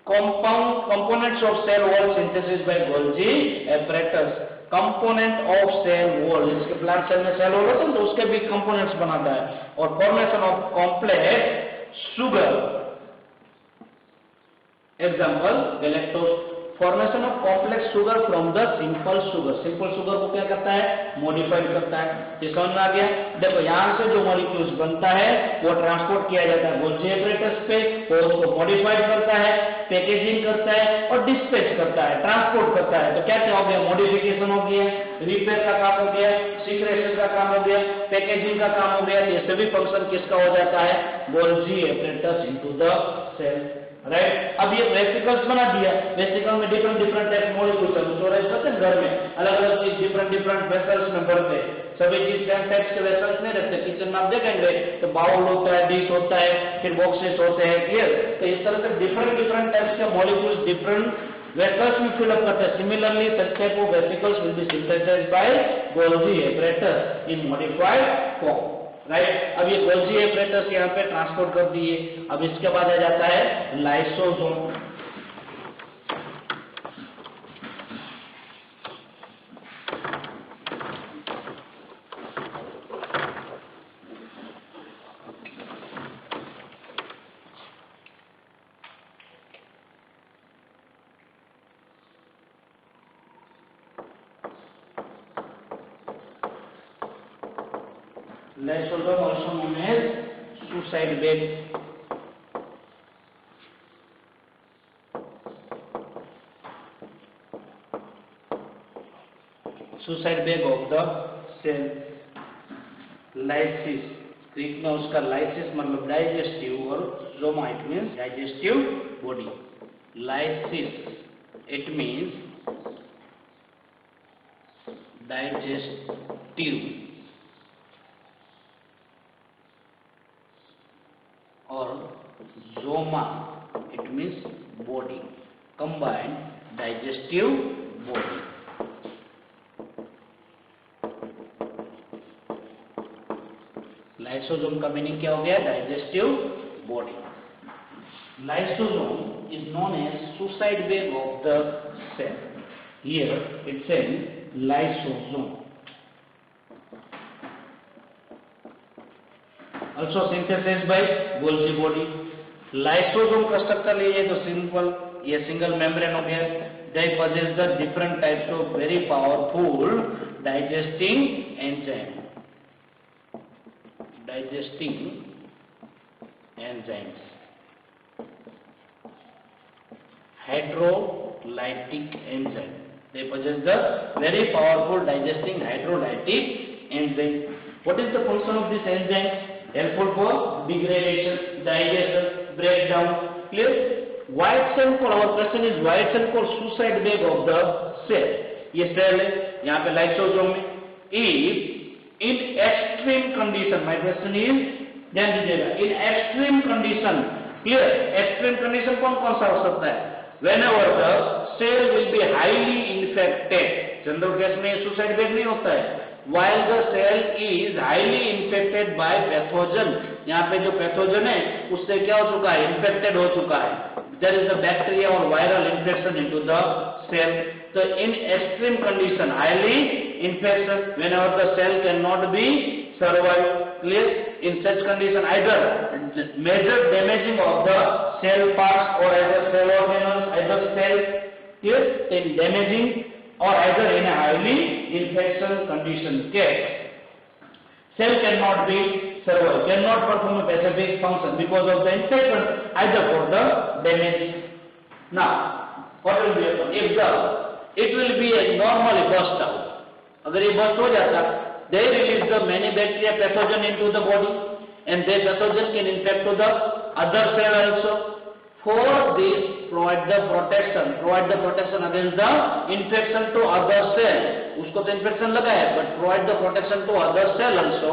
Components of cell wall synthesis by Golgi apparatus. Component of cell wall, इसके plant cell में cell wall होता है तो उसके भी components बनाता है. और formation of complex sugar, example galactose. Formation of complex sugar from the simple sugar. Simple sugar को क्या करता है? मॉडिफाइड करता है. ये समझ में आ गया? देखो यहाँ से जो मॉलिक्यूल्स बनता है वो ट्रांसपोर्ट किया जाता है गोल्गी एपरेटस पे, वो उसको मॉडिफाइड करता है, पैकेजिंग करता है और डिस्पैच करता है, ट्रांसपोर्ट करता है. तो क्या क्या हो गया? मॉडिफिकेशन हो गया, रिपेयर का काम हो गया, सीक्रेशन का काम हो गया, पैकेजिंग का काम हो गया. ये सभी फंक्शन किसका हो जाता है? Golgi apparatus into the cell. Right. अब ये वेसिकल्स बना दिया, वेसिकल में डिफरेंट टाइप मॉलिक्यूल्स हम स्टोरेज करते हैं घर में, अलग अलग चीज डिफरेंट वेसल्स में भरते हैं. सभी चीज सेम टाइप्स के वेसल्स नहीं रहते. किचन में आप देखेंगे तो बाउल होता है, डिश होता है, फिर बॉक्सेस होते हैं. क्लियर? तो इस तरह से डिफरेंट टाइप्स के मॉलिक्यूल्स डिफरेंट वेसल्स में फिल अप करते हैं. Similarly such type of vesicles will be synthesized by Golgi apparatus in modified form. Right. अब ये गोल्गी एपरेटस यहाँ पे ट्रांसपोर्ट कर दिए. अब इसके बाद आ जाता है lysosome. Lysosome also known as suicide bag. Suicide bag of the cell. Lysis. Greek में उसका lysis मतलब डाइजेस्टिव और जोमा it means digestive body. Lysis it means digestive और zoma it means body, combined digestive body. Lysosome का meaning क्या हो गया? Digestive body. Lysosome is known as suicide bag of the cell. Here it says lysosome. Also synthesized by Golgi body. Lysosome का structure लीजिए तो simple, ये single membrane हो गया. They possess the different types of very powerful digesting enzyme. Digesting enzymes. Hydrolytic enzyme. They possess the very powerful digesting hydrolytic enzyme. What is the function of this enzyme? Helpful for degradation, digestion, breakdown. Clear? White cell called, our question is white cell called suicide bag of the cell. ये cell है यहाँ पे lysosome में. If in extreme condition, my question is, ध्यान दीजिएगा, in extreme condition, clear? Extreme condition कौन कौन सा हो सकता है? Whenever the cell will be highly infected, general case में सुसाइड बेग नहीं होता है. While the cell is highly infected by pathogen, यहाँ पे जो पैथोजन है उससे क्या हो चुका है? इन्फेक्टेड हो चुका है. There is a bacteria or viral infection into the cell. So in extreme condition, highly infection, whenever the cell cannot be survived. Clear? In such condition, either major damaging of the cell parts or either cell organelles, either cell, clear, in damaging or either in a highly infection condition case, cell cannot be survived, cannot perform a specific function because of the infection, either for the damage. Now, what will be happen? If it will be a normally burst out. अगर ये burst हो जाता, they release the many bacteria pathogen into the body, and they pathogen can infect to the other cell also. For this, provide the protection against the infection to other cell. उसको तो infection लगा है, but provide the protection to other cell also.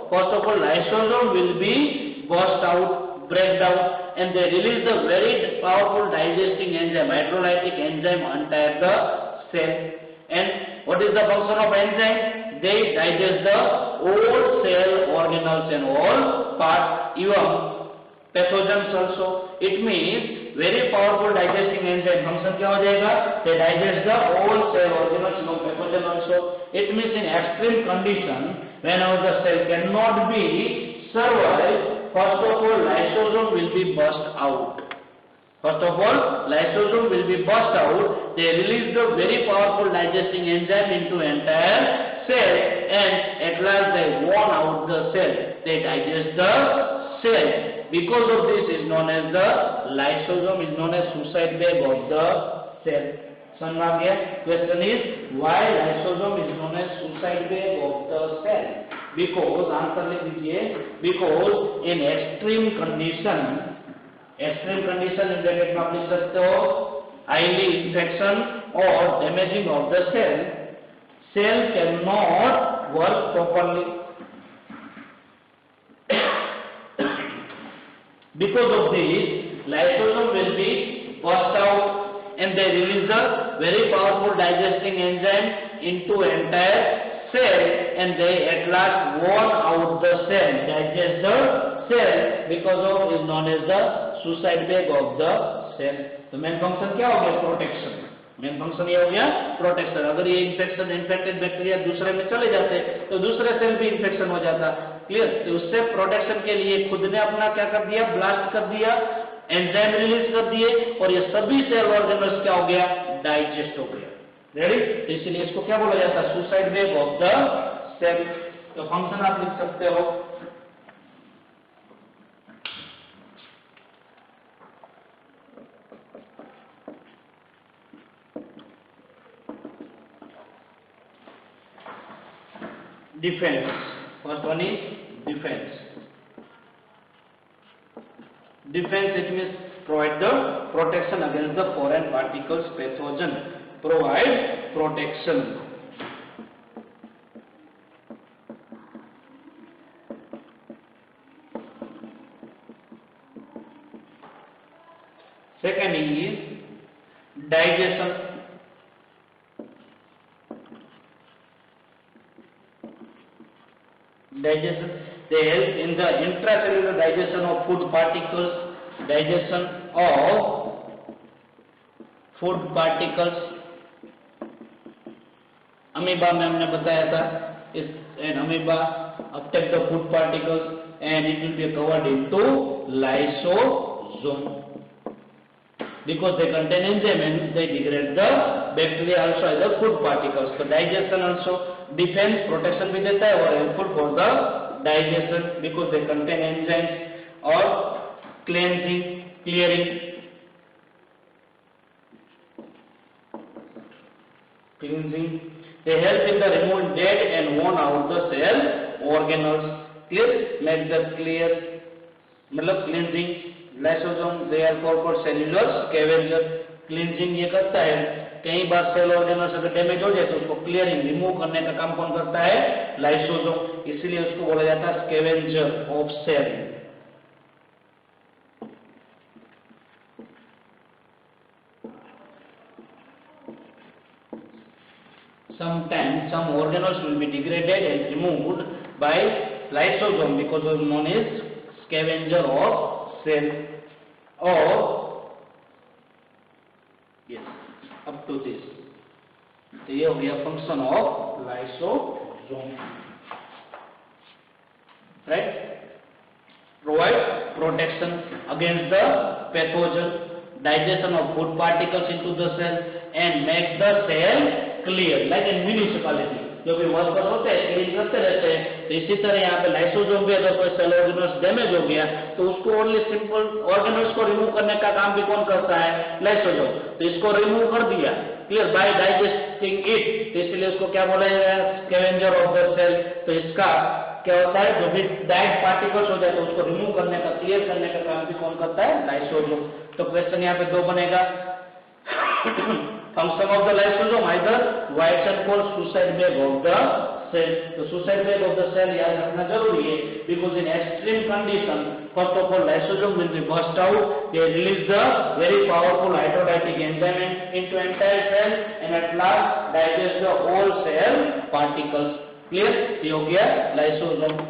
First of all, lysosome will be burst out, break down, and they release the very powerful digesting enzyme, hydrolytic enzyme, entire the cell. And what is the function of enzyme? They digest the all cell organelles and all parts, even pathogens also. It means very powerful digesting enzyme. Function क्या हो जाएगा? They digest the all cell organelles and pathogen also. It means in extreme condition, whenever the cell cannot be survived, first of all lysosome will be burst out. First of all, lysosome will be burst out. They release the very powerful digesting enzyme into entire cell, and at last they warn out the cell. They digest the cell. Because of this is known as the lysosome, is known as suicide bag of the cell. समझ आ गया? Question is why lysosome is known as suicide bag of the cell? Because answer लिख दीजिए. Because in extreme condition in bracket में आप लिख सकते हो highly infection or damaging of the cell cannot work properly. Because of this, lysosome will be burst out, and they release the very powerful digesting enzyme into entire cell, and they at last warn out the cell, digest the cell, because of is known as the suicide bag of the cell. तो main function क्या हो गया? Protection. Main function ये हो गया protection. अगर ये infection infected bacteria दूसरे में चले जाते तो दूसरे सेल भी इन्फेक्शन हो जाता. क्लियर? तो उससे प्रोटेक्शन के लिए खुद ने अपना क्या कर दिया? ब्लास्ट कर दिया, एंजाइम रिलीज कर दिए, और ये सभी सेल ऑर्गेनल्स क्या हो गया? डाइजेस्ट हो गया. रेडी? तो इसलिए इसको क्या बोला जाता है? Suicide wave of the cell. तो फंक्शन आप लिख सकते हो. Defense. First one is defense. Defense, it means provide the protection against the foreign particles, pathogen. Provide protection. Second is digestion. Digestion. they help in the intracellular digestion of food particles, digestion of food particles. Amoeba में हमने बताया था, इस an amoeba uptake the food particles and it will be covered into lysosome. Because they contain enzyme and they degrade the bacteria also as the food particles. So digestion also defense protection भी देता है और helpful for the digestion because they contain enzymes or cleansing, clearing. They help in the remove dead and worn out the cell organelles. Clear? Make the clear. मतलब cleansing. Lysosome they are called cellular scavenger. Cleansing ये करता है. कई बार cell organelles अगर damage हो जाए तो उसको क्लियरिंग रिमूव करने का काम कौन करता है? लाइसोसोम. इसीलिए उसको बोला जाता है scavenger of cell. Sometimes some organelles will be degraded and removed by lysosome because it is known as scavenger of cell. Or yes, up to this. So here we have function of lysosome, right? Provide protection against the pathogen, digestion of food particles into the cell, and make the cell clear, like in municipality. जो भी workers होते हैं clean करते रहते हैं, तो इसी तरह यहाँ पे लाइसोसोम भी अगर कोई सेल ऑर्गेनल्स डैमेज हो गया तो उसको ओनली सिंपल ऑर्गेनल्स को रिमूव करने का काम भी कौन करता है? लाइसोसोम. तो इसको रिमूव कर दिया, क्लियर, बाय डाइजेस्टिंग इट. तो इसलिए उसको क्या बोला जाएगा? Scavenger of the cell. तो इसका क्या होता है? जो भी डाइड पार्टिकल्स हो जाए तो उसको रिमूव करने का, क्लियर करने का काम भी कौन करता है? लाइसोसोम. तो क्वेश्चन यहाँ पे 2 बनेगा. Function of the lysosome either Whiteson calls suicide bag of the cell. तो suicide bag of the cell याद रखना जरूरी है because in extreme condition first of all lysosome will be burst out. They release the very powerful hydrolytic enzyme into entire cell and at last digest the whole cell particles. Clear? ये हो गया lysosome.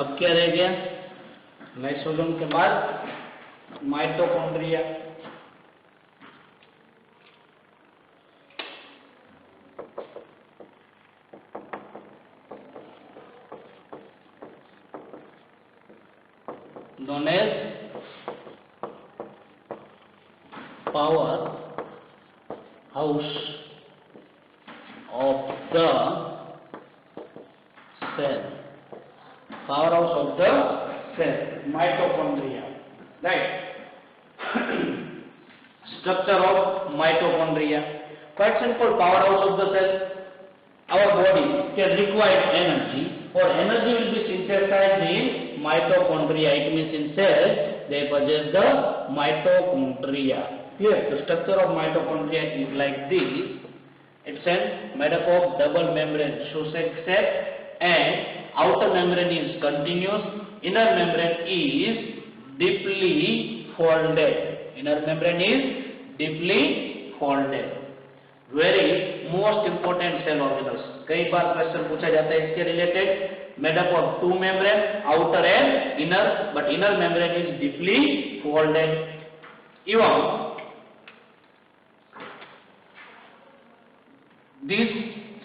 अब क्या रह गया? Lysosome के बाद mitochondria. known as power house of the cell. Powerhouse of the cell, mitochondria, right? Structure of mitochondria. Quite simple. Powerhouse of the cell. Our body can require energy, or energy will be synthesized in mitochondria. It means in cells they possess the mitochondria. Clear? The structure of mitochondria is like this. It's made up of double membrane Schussek cell, and outer membrane is continuous, inner membrane is deeply folded. Inner membrane is deeply folded. Very most important cell organelles. कई बार question पूछा जाता है इसके related. Made up of 2 membrane, outer and inner, but inner membrane is deeply folded. Even these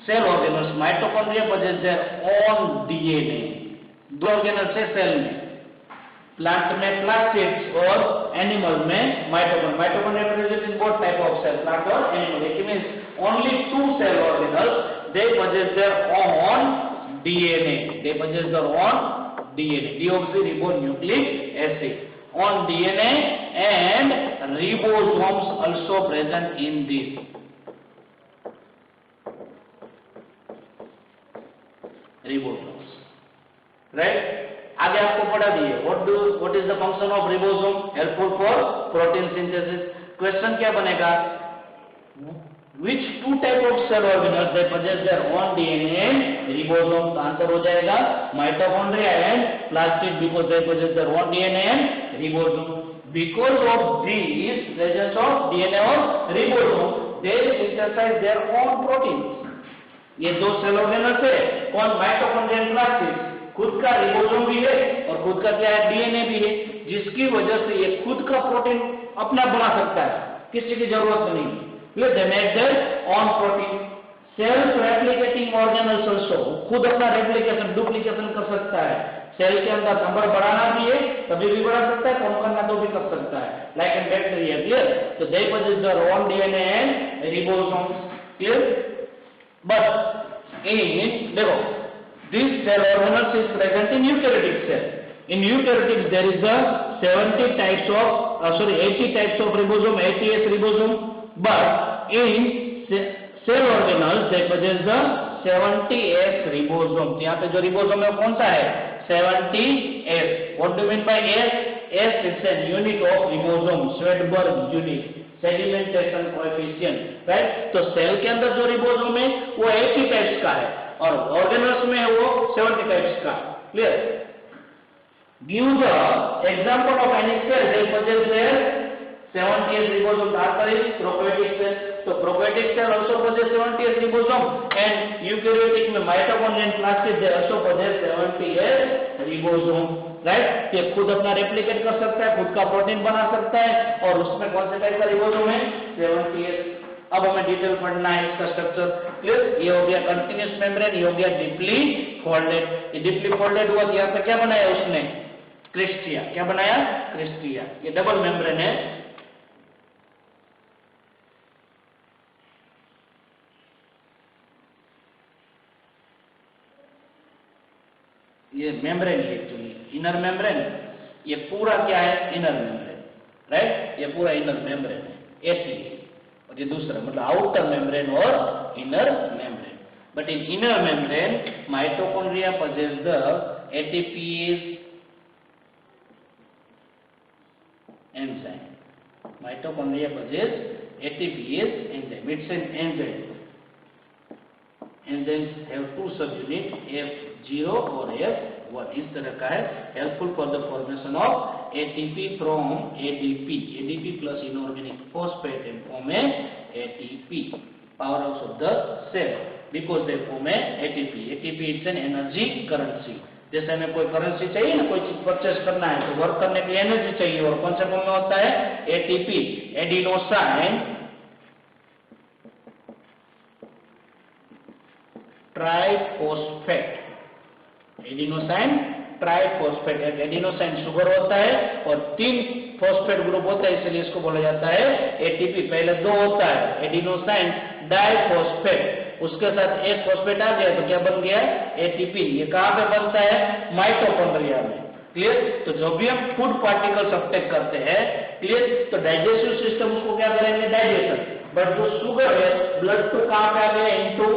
cell organelles, mitochondria possess their own DNA. 2 organelles है cell में. Plant में plastids और animal में mitochondria. Mitochondria present in both type of cell, plant or animal. It means only 2 cell organelles, they possess their own DNA. They possess their own DNA. Deoxyribonucleic acid. On DNA and ribosomes also present in this. Ribosomes, right? आगे आपको पढ़ा दिए. What is the function of ribosome? Helpful for protein synthesis. Question क्या बनेगा? Which two type of cell organelles they possess their own DNA and ribosome? तो answer हो जाएगा mitochondria and plastid because they possess their own DNA and ribosome. Because of this presence of DNA or ribosome, they synthesize their own proteins. ये दो cell organelles है, कौन? Mitochondria and plastid. खुद का ribosome भी है और खुद का क्या है? डीएनए भी है, जिसकी वजह से ये खुद का प्रोटीन अपना बना सकता है, किसी की जरूरत नहीं. They make their own protein. Self-replicating organelles also, खुद अपना रेप्लिकेशन डुप्लीकेशन कर सकता है. सेल के अंदर नंबर बढ़ाना भी है, कभी भी बढ़ा सकता है, कम करना तो भी कर सकता है. Like in bacteria, clear? So they possess their own DNA and ribosomes, clear? But in देखो, this cell organelles is present in eukaryotic cell. In eukaryotic there is the 80 types of ribosome, 80s ribosome. But in cell organelles they possess the 70s ribosome. यहाँ पे जो ribosome है कौन सा है? 70s. What do you mean by S? S is a unit of ribosome. Svedberg unit. Sedimentation coefficient. Right? तो cell के अंदर जो रिबोसोम है वो 80 टाइप्स का है और ऑर्गेनल्स में है वो 70 टाइप्स का. Clear? Give the example of any cell that possess their 70s ribosome. The answer is prokaryotic cell. So prokaryotic cell also possess 70s ribosome and eukaryotic में mitochondria and plastid they also possess 70s ribosome. Right? ये खुद अपना replicate कर सकता है, खुद का protein बना सकता है और उसमें कौन से टाइप का रिबोसोम है? 70s. अब हमें डिटेल पढ़ना है इसका स्ट्रक्चर. क्लियर? ये हो गया कंटिन्यूस मेम्ब्रेन, ये हो गया डीपली फोल्डेड. ये डीपली फोल्डेड हुआ, यहाँ पे क्या बनाया उसने? क्रिस्टिया. क्या बनाया? क्रिस्टिया. ये डबल मेम्ब्रेन है. ये मेम्ब्रेन है एक्चुअली, इनर मेम्ब्रेन. ये पूरा क्या है? Inner membrane. राइट? ये पूरा इनर मेम्ब्रेन है, ऐसी. और ये दूसरा मतलब आउटर मेम्ब्रेन और inner membrane. But in inner membrane mitochondria possess the ATPase enzyme. Mitochondria possess ATPase enzyme. It's an enzyme. Enzymes have two subunits, F0 और F1. इस तरह का है. Helpful for the formation of ATP from ADP. ADP plus inorganic phosphate and form a ATP. Powerhouse of the cell because they form a ATP. ATP is an energy currency. जैसे हमें कोई currency चाहिए ना, कोई चीज purchase करना है तो वर्क करने के लिए एनर्जी चाहिए और कौन से फॉर्म में होता है? ATP. Adenosine triphosphate. Adenosine triphosphate. एक एडिनोसाइन शुगर होता है और 3 फॉस्फेट ग्रुप होता है, इसलिए इसको बोला जाता है एटीपी. पहले 2 होता है एडिनोसाइन डाइफॉस्फेट, उसके साथ एक फॉस्फेट आ गया तो क्या बन गया? एटीपी. ये कहां पे बनता है? माइटोकॉन्ड्रिया में. क्लियर? तो जो भी हम फूड पार्टिकल्स अपटेक करते हैं, क्लियर, तो डाइजेस्टिव सिस्टम उसको क्या करेंगे? डाइजेशन. बट जो शुगर है ब्लड टू कहां पे आ गया? Into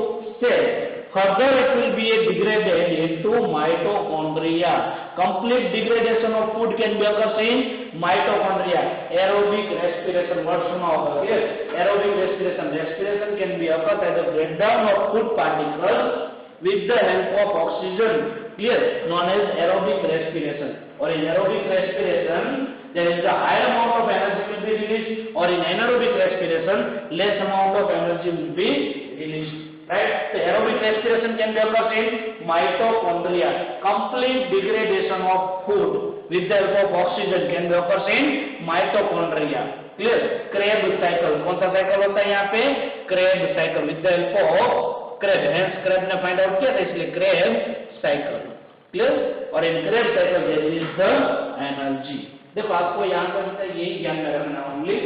cell. Further it will be degraded into mitochondria. Complete degradation of food can be occurs in mitochondria. Aerobic respiration word सुना होगा. Clear? Aerobic respiration. Respiration can be occurs as a breakdown of food particles with the help of oxygen. Clear? Known as aerobic respiration. Or in aerobic respiration there is a higher amount of energy will be released, or in anaerobic respiration less amount of energy will be released. Right? So aerobic respiration can be occurs in mitochondria. Complete degradation of food with the help of oxygen can be occurs in mitochondria. Clear? Krebs cycle. कौन सा cycle होता है यहाँ पे? Krebs cycle with the help of Krebs. Hence Krebs ने find out किया था, इसलिए Krebs cycle. Clear? और in Krebs cycle there is the energy. देखो आपको यहाँ पर यही ध्यान में रखना only.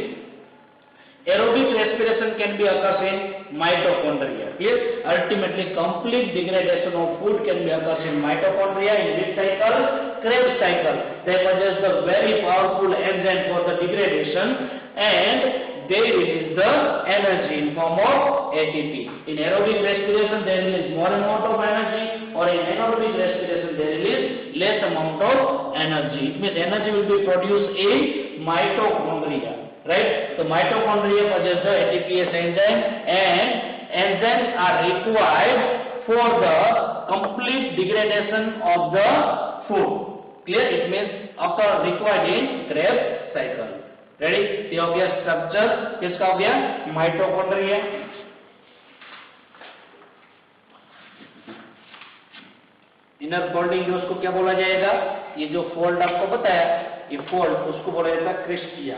Aerobic respiration can be occurs in mitochondria. Clear? Ultimately, complete degradation of food can be occurs in mitochondria. In this cycle, Krebs cycle, they possess the very powerful enzyme for the degradation, and they release the energy in form of ATP. In aerobic respiration, they release more amount of energy, or in anaerobic respiration, they release less amount of energy. It means energy will be produced in mitochondria. right? So mitochondria possess the ATPase enzyme, and enzymes are required for the complete degradation of the food. Clear? It means after required in Krebs cycle. Ready? ये हो गया structure, किसका हो गया? Mitochondria. Inner folding जो उसको क्या बोला जाएगा? ये जो फोल्ड आपको बताया, ये फोल्ड उसको बोला जाता है क्रिस्टिया.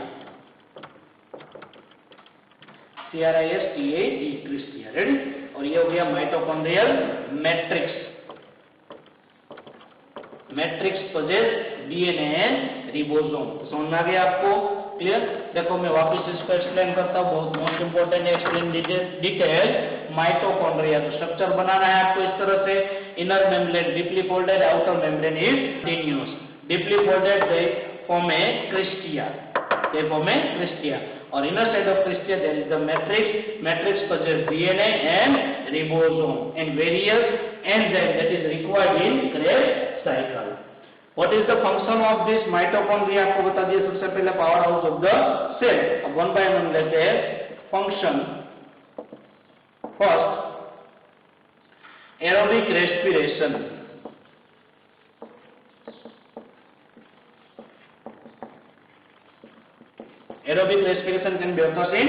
CRISTAE Chrystia. रेडी? और ये हो गया mitochondrial matrix. Matrix possess DNA and ribosome. समझ में आ गया आपको? क्लियर? देखो मैं वापस इसको एक्सप्लेन करता हूँ, बहुत मोस्ट इंपोर्टेंट है. Explain detail mitochondria. तो स्ट्रक्चर बनाना है आपको इस तरह से. Inner membrane deeply folded, outer membrane is tenuous. Deeply folded they form a cristae. They form a cristia. Or inner side of cristia there is the matrix. Matrix possess DNA and ribosome and various enzymes that is required in Krebs cycle. What is the function of this mitochondria? आपको बता दिया सबसे पहले power house of the cell. अब one by one लेते हैं. Function first aerobic respiration. Aerobic respiration can be occurs in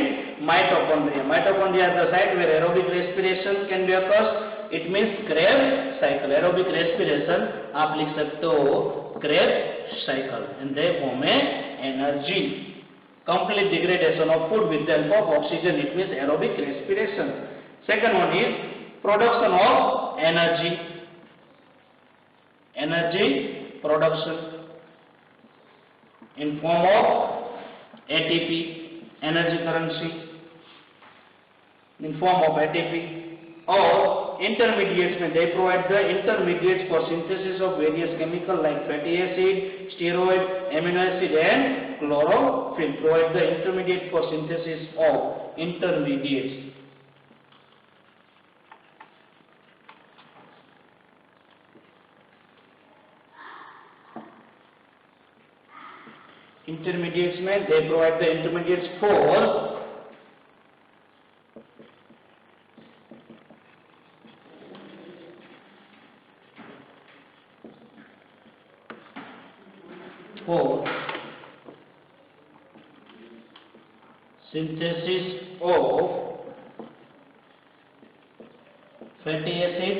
mitochondria. Mitochondria are the site where aerobic respiration can be occurs. It means Krebs cycle. Aerobic respiration आप लिख सकते हो Krebs cycle, and they form a energy. Complete degradation of food with the help of oxygen. It means aerobic respiration. Second one is production of energy. Energy production in form of ATP, energy currency, in form of ATP, or intermediates. They provide the intermediates for synthesis of various chemicals like fatty acid, steroid, amino acid, and chlorophyll. Provide the intermediate for synthesis of intermediates. Intermediates में they provide the intermediates for synthesis of fatty acid,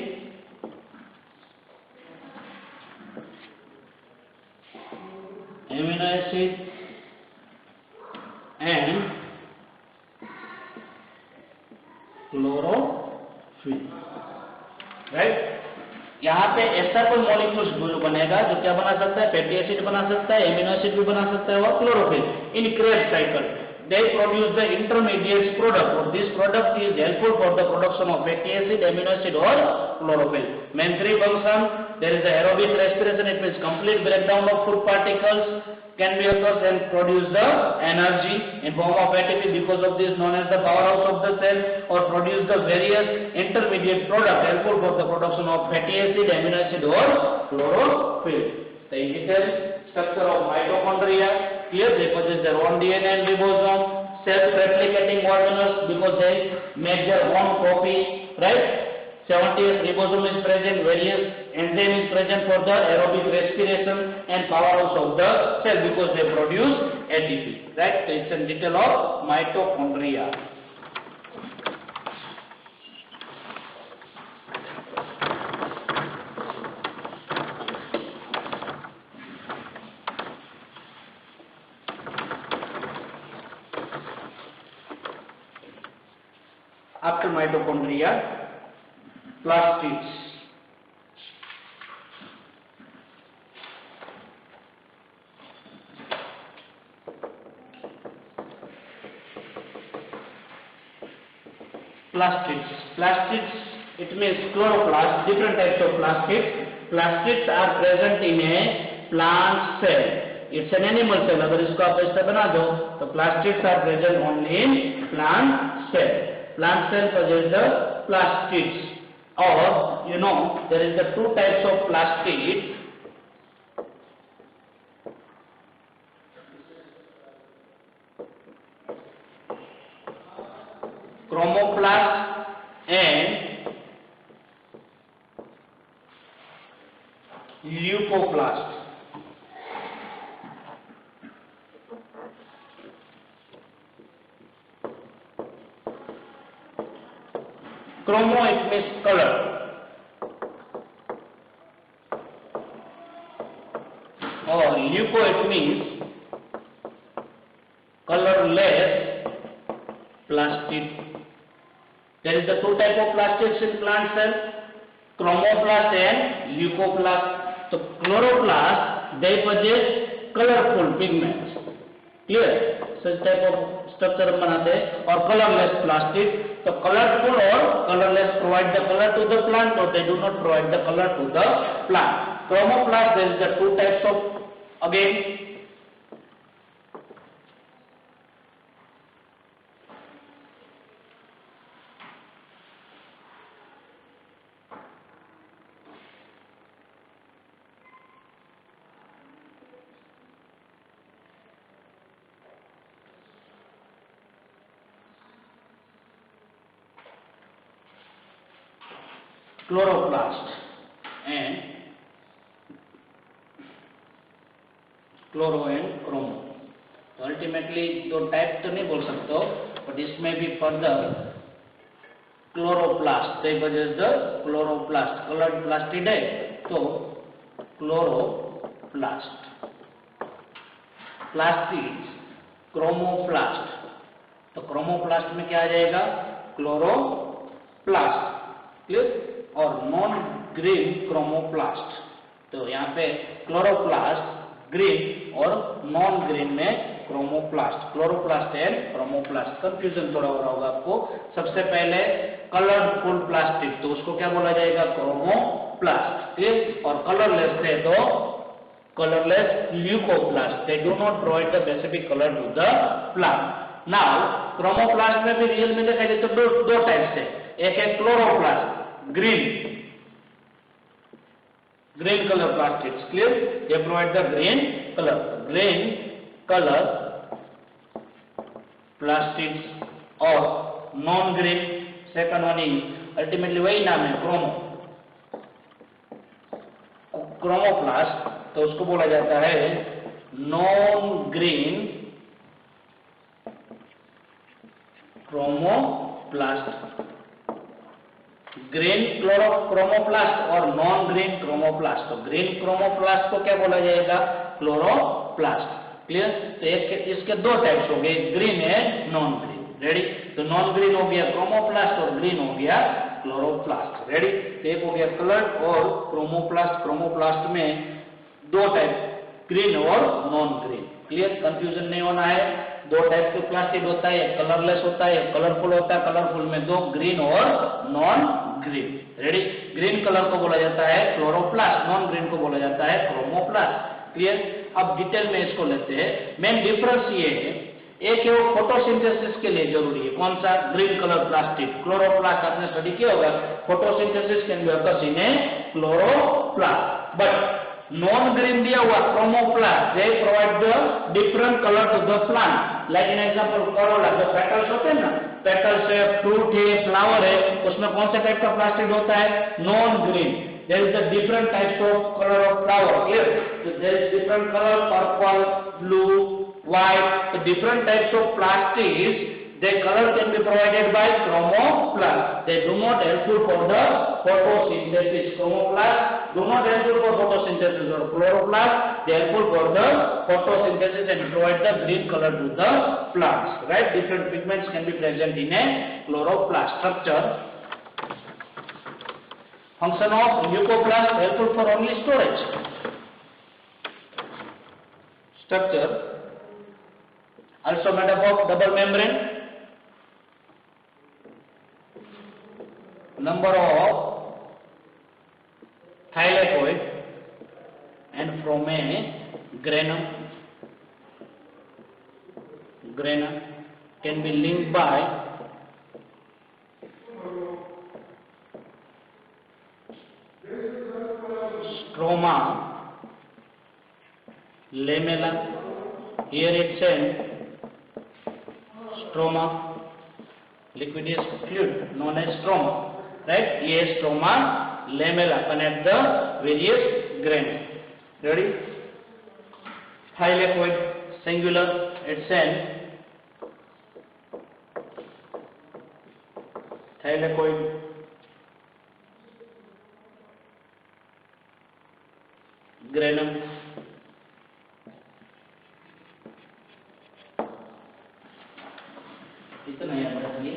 amino acid, and chlorophyll. Right? यहाँ पे ऐसा कोई molecules बनेगा जो क्या बना सकता है? फैटी एसिड बना सकता है, एमिनो एसिड भी बना सकता है, और chlorophyll. In Krebs cycle they produce the intermediate product, or this product is helpful for the production of fatty acid, amino acid, or chlorophyll. Main three function. There is the aerobic respiration. It means complete breakdown of food particles can be occurs and produce the energy in form of ATP. Because of this, known as the powerhouse of the cell, or produce the various intermediate product helpful for the production of fatty acid, amino acid, or chlorophyll. The detailed structure of mitochondria. Here they possess their own DNA and ribosome, self-replicating organelles because they make their own copy, right? 70S ribosome is present, various enzyme is present for the aerobic respiration and powerhouse of the cell because they produce ATP, right? So it's a detail of mitochondria. After mitochondria, plastids. Plastids, it means chloroplast, different types of plastids. Plastids are present in a plant cell. It's an animal cell. अगर इसको आप ऐसे बना दो तो plastids are present only in plant cell. Plant cell possess the plastids, or you know there is the two types of plastids. chromoplast and leucoplast. Chromo it means color. Or leuco it means colorless plastid. There is the two type of plastids in plant cell, chromoplast and leucoplast. So chloroplast, they possess colorful pigments. Clear? Such type of structure बनाते हैं. और colorless plastid. So colorful or colorless provide the color to the plant, or they do not provide the color to the plant. Chromoplast, there is the two types of again. Chloroplast and chloro and chromo. तो ultimately दो type तो नहीं बोल सकते हो, but इसमें भी further chloroplast, they possess the chloroplast, colored plastid है तो chloroplast. Plastids, chromoplast. तो chromoplast में क्या आ जाएगा? chloroplast. क्लियर? और नॉन ग्रीन क्रोमोप्लास्ट. तो यहाँ पे क्लोरोप्लास्ट ग्रीन और नॉन ग्रीन में chromoplast. Chloroplast and chromoplast. Confusion थोड़ा हो रहा होगा आपको. सबसे पहले कलरफुल प्लास्टिक, तो उसको क्या बोला जाएगा? क्रोमोप्लास्ट. क्लियर? और कलरलेस है तो colourless leucoplast. They do not provide the specific colour to the plant. Now chromoplast में भी रियल में देखा जाए तो दो टाइप्स है. एक है chloroplast, green color plastids. Clear? They provide the green color plastids. और non green, second one is ultimately वही नाम है क्रोमोप्लास्ट. तो उसको बोला जाता है non green chromoplast. Green chromoplast और नॉन ग्रीन क्रोमोप्लास्ट. तो ग्रीन क्रोमोप्लास्ट को क्या बोला जाएगा? क्लोरोप्लास्ट. क्लियर? तो इसके दो टाइप्स हो गए, green and non green. Ready? तो नॉन ग्रीन हो गया क्रोमोप्लास्ट और ग्रीन हो गया क्लोरोप्लास्ट. रेडी? तो एक हो गया कलर और क्रोमोप्लास्ट. क्रोमोप्लास्ट में दो टाइप, ग्रीन और नॉन ग्रीन. क्लियर? कंफ्यूजन नहीं होना है. दो टाइप के प्लास्टिड होता है, कलरलेस होता है, कलरफुल होता है. कलरफुल में दो, ग्रीन और non green. Ready? Green colour को बोला जाता है क्लोरोप्लास्ट, नॉन ग्रीन को बोला जाता है क्रोमोप्लास्ट. क्लियर? अब डिटेल में इसको लेते हैं. मेन डिफरेंस ये है, एक है वो फोटोसिंथेसिस के लिए जरूरी है. कौन सा? Green colour plastid. क्लोरोप्लास्ट आपने स्टडी किया होगा. Photosynthesis can be occurs in a chloroplast. But non green दिया हुआ chromoplast, they provide the different colour to the plant. Like in example corolla, जो पेटल्स होते हैं ना, पेटल्स है, फ्रूट है, फ्लावर है, उसमें कौन से टाइप का प्लास्टिड होता है? Non green. There is the different types of colour of flower. Clear? So there is different color, purple, blue, white. The different types of plastids, their color can be provided by chromoplast. They do not helpful for the photosynthesis. Chromoplast do not helpful for photosynthesis, or chloroplast they helpful for the photosynthesis and provide the green color to the plants. Right? Different pigments can be present in a chloroplast. Structure. Function of leucoplast, helpful for only storage. Structure also made up of double membrane. Number of thylakoid and from a granum. Granum can be linked by stroma, lamella. Here it says stroma, liquidous fluid known as stroma, right? A stroma, lamella connect the various grains. Ready? Thylakoid, singular, it's an thylakoid granum. इतना याद रखिए।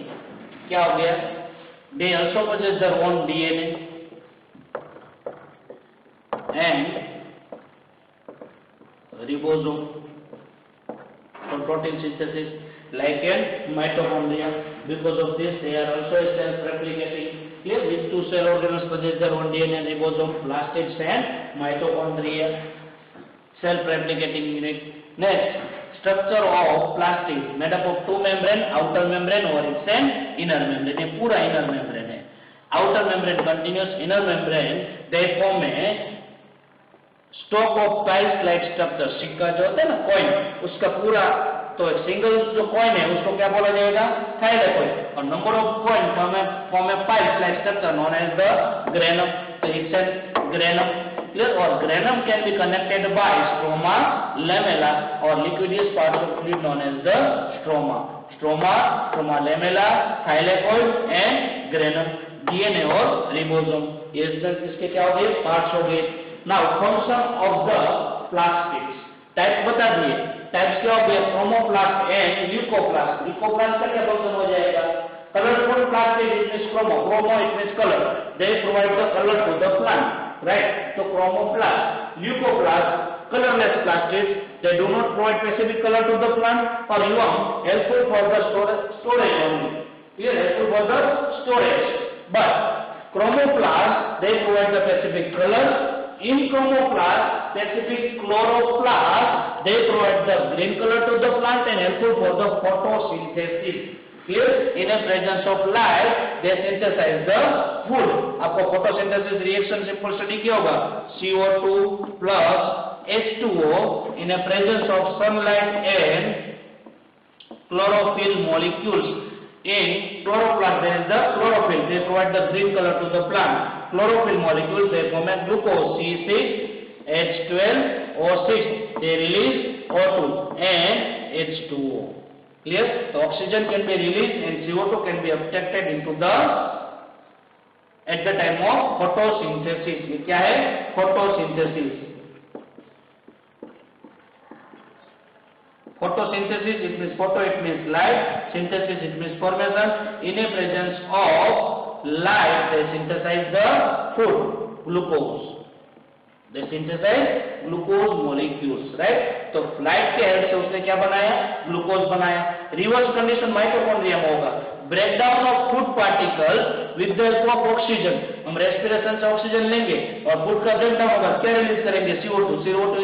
क्या हो गया? They also possess their own DNA and ribosome for protein synthesis, like in mitochondria. Because of this, they are also self-replicating. Clear? These two cell organelles possess their own DNA and ribosome, plastids and mitochondria, self-replicating unit. Next, structure of plastid made up of two membrane, outer membrane or it's an inner membrane. ये पूरा inner membrane है. Outer membrane continuous, inner membrane they form a stock of tiles like structure. सिक्का जो होता है ना, coin, उसका पूरा तो एक सिंगल जो कॉइन है उसको क्या बोला जाएगा? थाइलैकोइड. और number of coin form a piles like structure known as the granum. तो इट्स एन ग्रेनम. क्लियर? और granum can be connected by stroma, lamella और liquidious part of fluid known as the stroma. Stroma, stroma lamella, thylakoid and granum. DNA और ribosome ये इसके क्या हो गए? Parts हो गए. Now function of the plastids. Type बता दिए. टाइप्स क्या हो गए? Chromoplast and leucoplast. ल्यूकोप्लास्ट का क्या फंक्शन हो जाएगा? Colourful plastid it means chromo. Chromo it means colour. They provide the color to the plant. Right? So chromoplast, leucoplast, colorless plastids. They do not provide specific color to the plant or even helpful for the storage only. Here helpful for the storage. But chromoplast they provide the specific color. In chromoplast, specific chloroplast, they provide the green color to the plant and helpful for the photosynthesis. Here, in the presence of light, they synthesize the food. आपको photosynthesis reaction simple study क्या होगा? CO2 plus H2O in the presence of sunlight and chlorophyll molecules. In chloroplast, there is the chlorophyll. They provide the green color to the plant. Chlorophyll molecules they form a glucose C6H12O6. They release O2 and H2O. Clear? So oxygen can be released and CO2 can be abstracted into the at the time of photosynthesis. ये क्या है? Photosynthesis. Photosynthesis it means photo it means light. Synthesis it means formation. In a presence of light they synthesize the food, glucose. They synthesize glucose molecules, right? तो light के help से उसने क्या बनाया? Glucose बनाया. रिवर्स कंडीशन माइटोकॉन्ड्रिया में होगा. Breakdown of food particle with the help of oxygen. हम रेस्पिरेशन से ऑक्सीजन लेंगे और फूड का ब्रेकडाउन होगा. क्या रिलीज करेंगे? CO2. CO2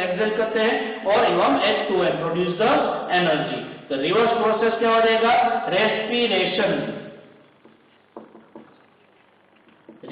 एक्सहेल करते हैं और एवं H2O प्रोड्यूस द एनर्जी. तो रिवर्स प्रोसेस क्या हो जाएगा? रेस्पिरेशन.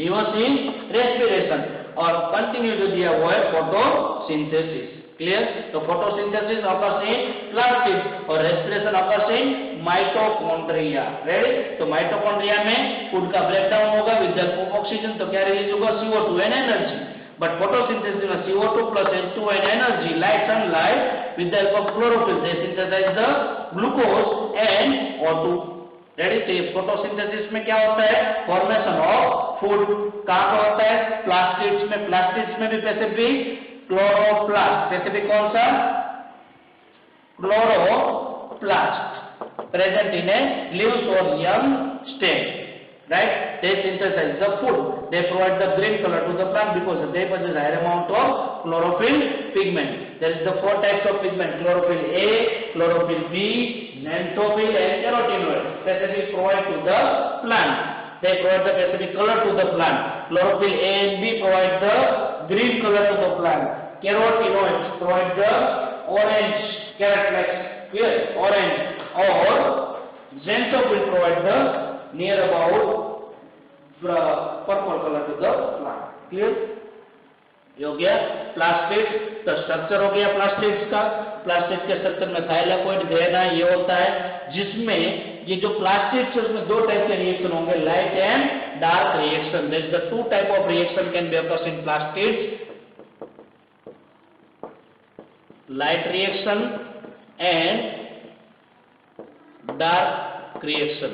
Reverse in respiration. और कंटिन्यू जो दिया हुआ है फोटोसिंथेसिस. क्लियर? तो फोटोसिंथेसिस ऑकर्स इन प्लास्टिड और respiration occurs in mitochondria. Ready? तो माइटोकॉन्ड्रिया में फूड का ब्रेकडाउन होगा with the help of oxygen. तो क्या रिलीज होगा? CO2 and energy. But photosynthesis में CO2 plus H2O and energy, light, sunlight with the help of chlorophyll they synthesise the glucose and O2. Ready? तो photosynthesis में क्या होता है? Formation of food. कहां पर होता है? प्लास्टिड्स में. प्लास्टिड्स में भी स्पेसिफिक क्लोरोप्लास्ट. स्पेसिफिक कौन सा? Chloroplast present in a leaves और young stem. Right? They synthesize the food. They provide the green color to the plant because they possess higher amount of chlorophyll pigment. There is the four types of pigment: chlorophyll A, chlorophyll B, xanthophyll and carotenoid. Specific provide to the plant. They provide the specific color to the plant. Chlorophyll A and B provide the green color to the plant. Carotenoids provide the orange carrot-like clear orange, or xanthophyll provide the near about purple color to the plant. Clear? ये हो गया plastid. तो structure हो गया plastids का। Plastid के structure में thylakoid गहना ये होता है, जिसमें ये जो प्लास्टिड्स है उसमें दो टाइप के रिएक्शन होंगे, light and dark reaction. That the two type of reaction can be occurs in plastids, light reaction and dark reaction.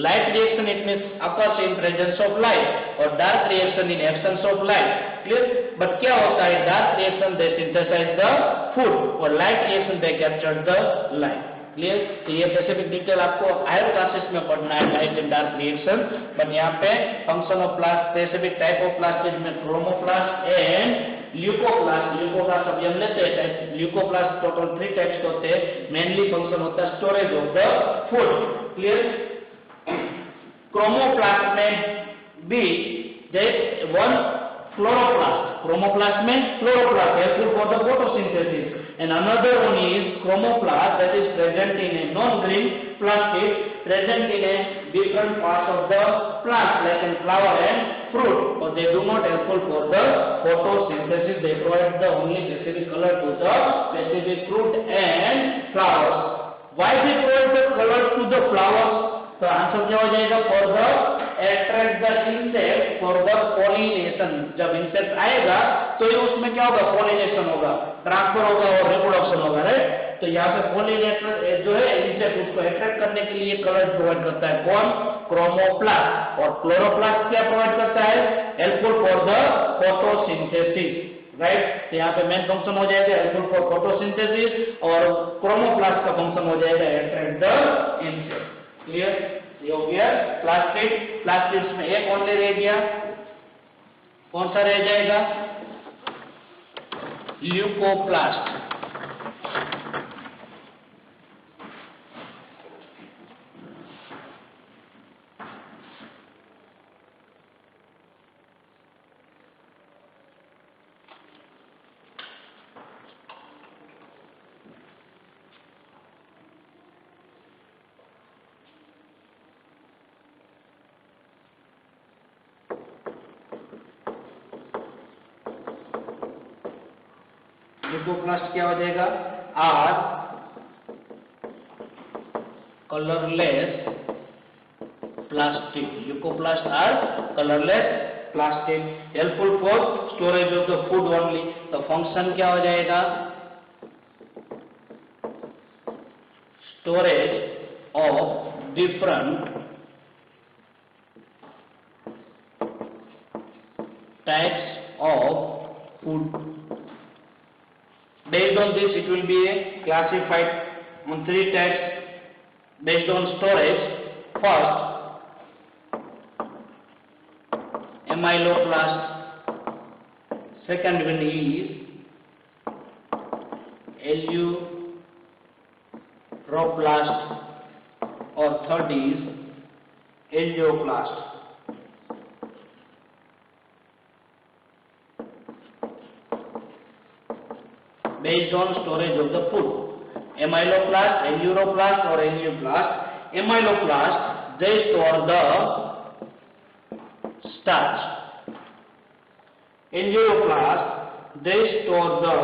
Light reaction it means occurs in presence of light और dark reaction in absence of light. Clear? But क्या होता है, dark reaction they synthesize the food और light reaction they capture the light. Clear? तो ये specific detail आपको higher classes में पढ़ना है, light and dark reaction. But यहाँ पे function of प्लास्ट, specific type of plastid में क्रोमोप्लास्ट एंड ल्यूकोप्लास्ट। ल्यूकोप्लास्ट अभी हम लेते हैं, ल्यूकोप्लास्ट टोटल 3 टाइप्स होते हैं। मेनली फंक्शन होता है storage of the food. Clear? Chromoplast में भी वन chloroplast, chromoplast में chloroplast helpful for the photosynthesis, and another one is chromoplast that is present in a non-green plastic, present in a different parts of the plant like in flower and fruit, but they do not helpful for the photosynthesis. They provide the only specific color to the specific fruit and flowers. Why they provide the color to the flowers? तो answer क्या हो जाएगा, for the attract the insect for the pollination. जब insect आएगा तो ये उसमें क्या होगा, pollination होगा, ट्रांसफर होगा और रिप्रोडक्शन होगा, राइट। तो यहाँ पे पोलिनेटर जो है इंसेक्ट, उसको अट्रैक्ट करने के लिए कलर प्रोवाइड करता है कौन, क्रोमोप्लास्ट। और क्लोरोप्लास्ट क्या प्रोवाइड करता है, helpful for the photosynthesis, right. तो यहाँ पे मेन फंक्शन हो जाएगा हेल्पफुल फॉर फोटोसिंथेसिस और क्रोमोप्लास्ट का फंक्शन हो जाएगा अट्रैक्ट द इंसेक्ट। क्लियर? ये हो गया प्लास्टिड। प्लास्टिड्स में एक ओनली रह गया, कौन सा रह जाएगा, ल्यूकोप्लास्ट। ल्यूकोप्लास्ट क्या हो जाएगा, are colourless plastic. Leucoplast are colourless plastic, helpful for storage of the food only. तो फंक्शन क्या हो जाएगा, storage of different types of food. Based on this, it will be classified on 3 types based on storage. First, amyloplast. Second one is eleuroplast, or third is elioplast. Based on storage of the food, amyloplast, eleuroplast or elioplast. Amyloplast, they store the starch. Eleuroplast, they store the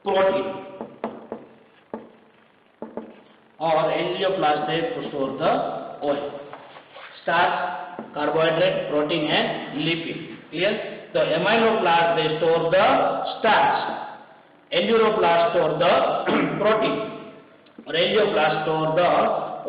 protein. Or elioplast, they store the oil. Starch, carbohydrate, protein and lipid. Clear? So amyloplast, they store the starch. Eleuroplast store the protein or elioplast store the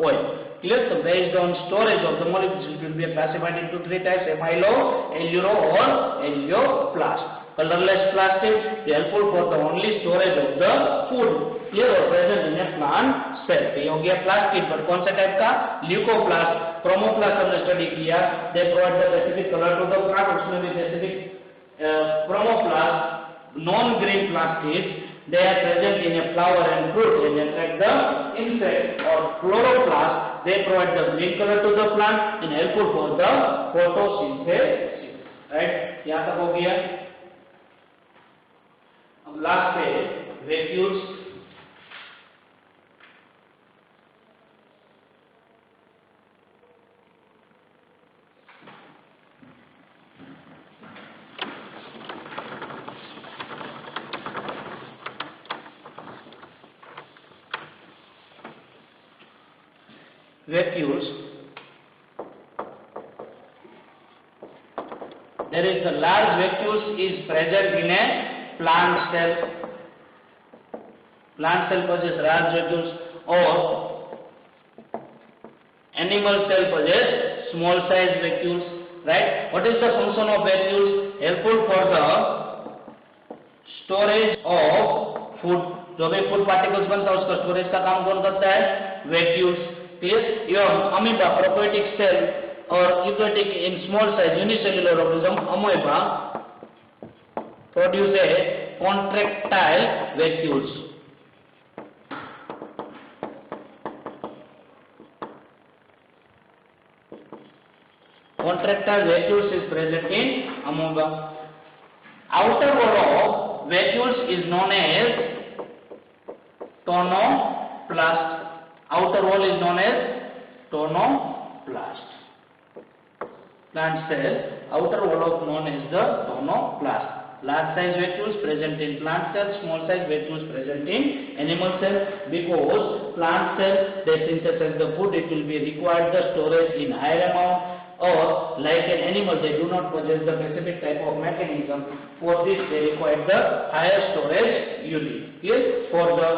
oil. Clear? So based on storage of the molecules, it will be classified into 3 types: amylo, eleuro or elioplast. Colorless plastids, helpful for the only storage of the food. Clear? or present in a plant cell. ये हो गया plastid. But कौन सा type का, leucoplast. Chromoplast हमने study किया, they provide the specific colour to the plant. उसमें भी specific chromoplast non-green plastids, they are present in a flower and fruit and attract the insect. Or chloroplast, they provide the green color to the plant and helpful for the photosynthesis. Right? यहाँ तक हो गया। अब last पे vacuoles। vacuoles, there is the large vacuoles is present in a plant cell. Plant cell possess large vacuoles or animal cell possess small size vacuoles, right? What is the function of vacuoles? Helpful for the storage of food. जो भी food particles बनता है उसका storage का काम कौन करता है? वैक्यूल्स. क्लियर? एवं अमीबा, प्रोकैरियोटिक सेल और eukaryotic in small size unicellular organism amoeba produce a contractile vacuoles. Contractile vacuoles is present in amoeba. Outer wall of vacuoles is known as tonoplast. Outer wall is known as tonoplast. Plant cell outer wall of known as the tonoplast. Large size vacuoles present in plant cell, small size vacuoles present in animal cell. Because plant cell they synthesize the food, it will be required the storage in higher amount. Or like an animal, they do not possess the specific type of mechanism. For this, they require the higher storage unit. Yes, for the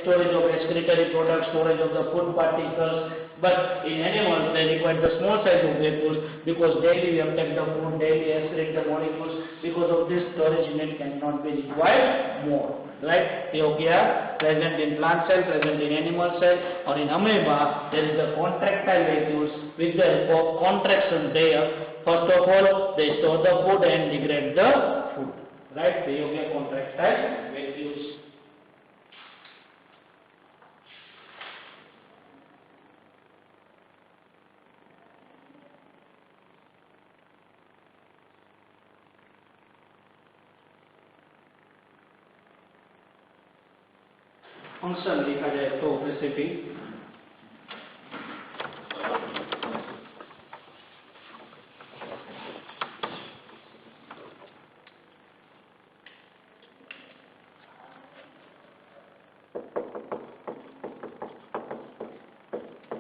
storage of excretory products, storage of the food particles. But in animals, they require the small size of vacuoles because daily we uptake the food, daily excrete the molecules. Because of this, storage unit cannot be required more. Right? Here present in plant cell, present in animal cell, or in amoeba, there is the contractile vacuoles. With the help of contraction there, first of all, they store the food and degrade the food. Right? Here contractile vacuoles. Function लिखा जाए तो recipe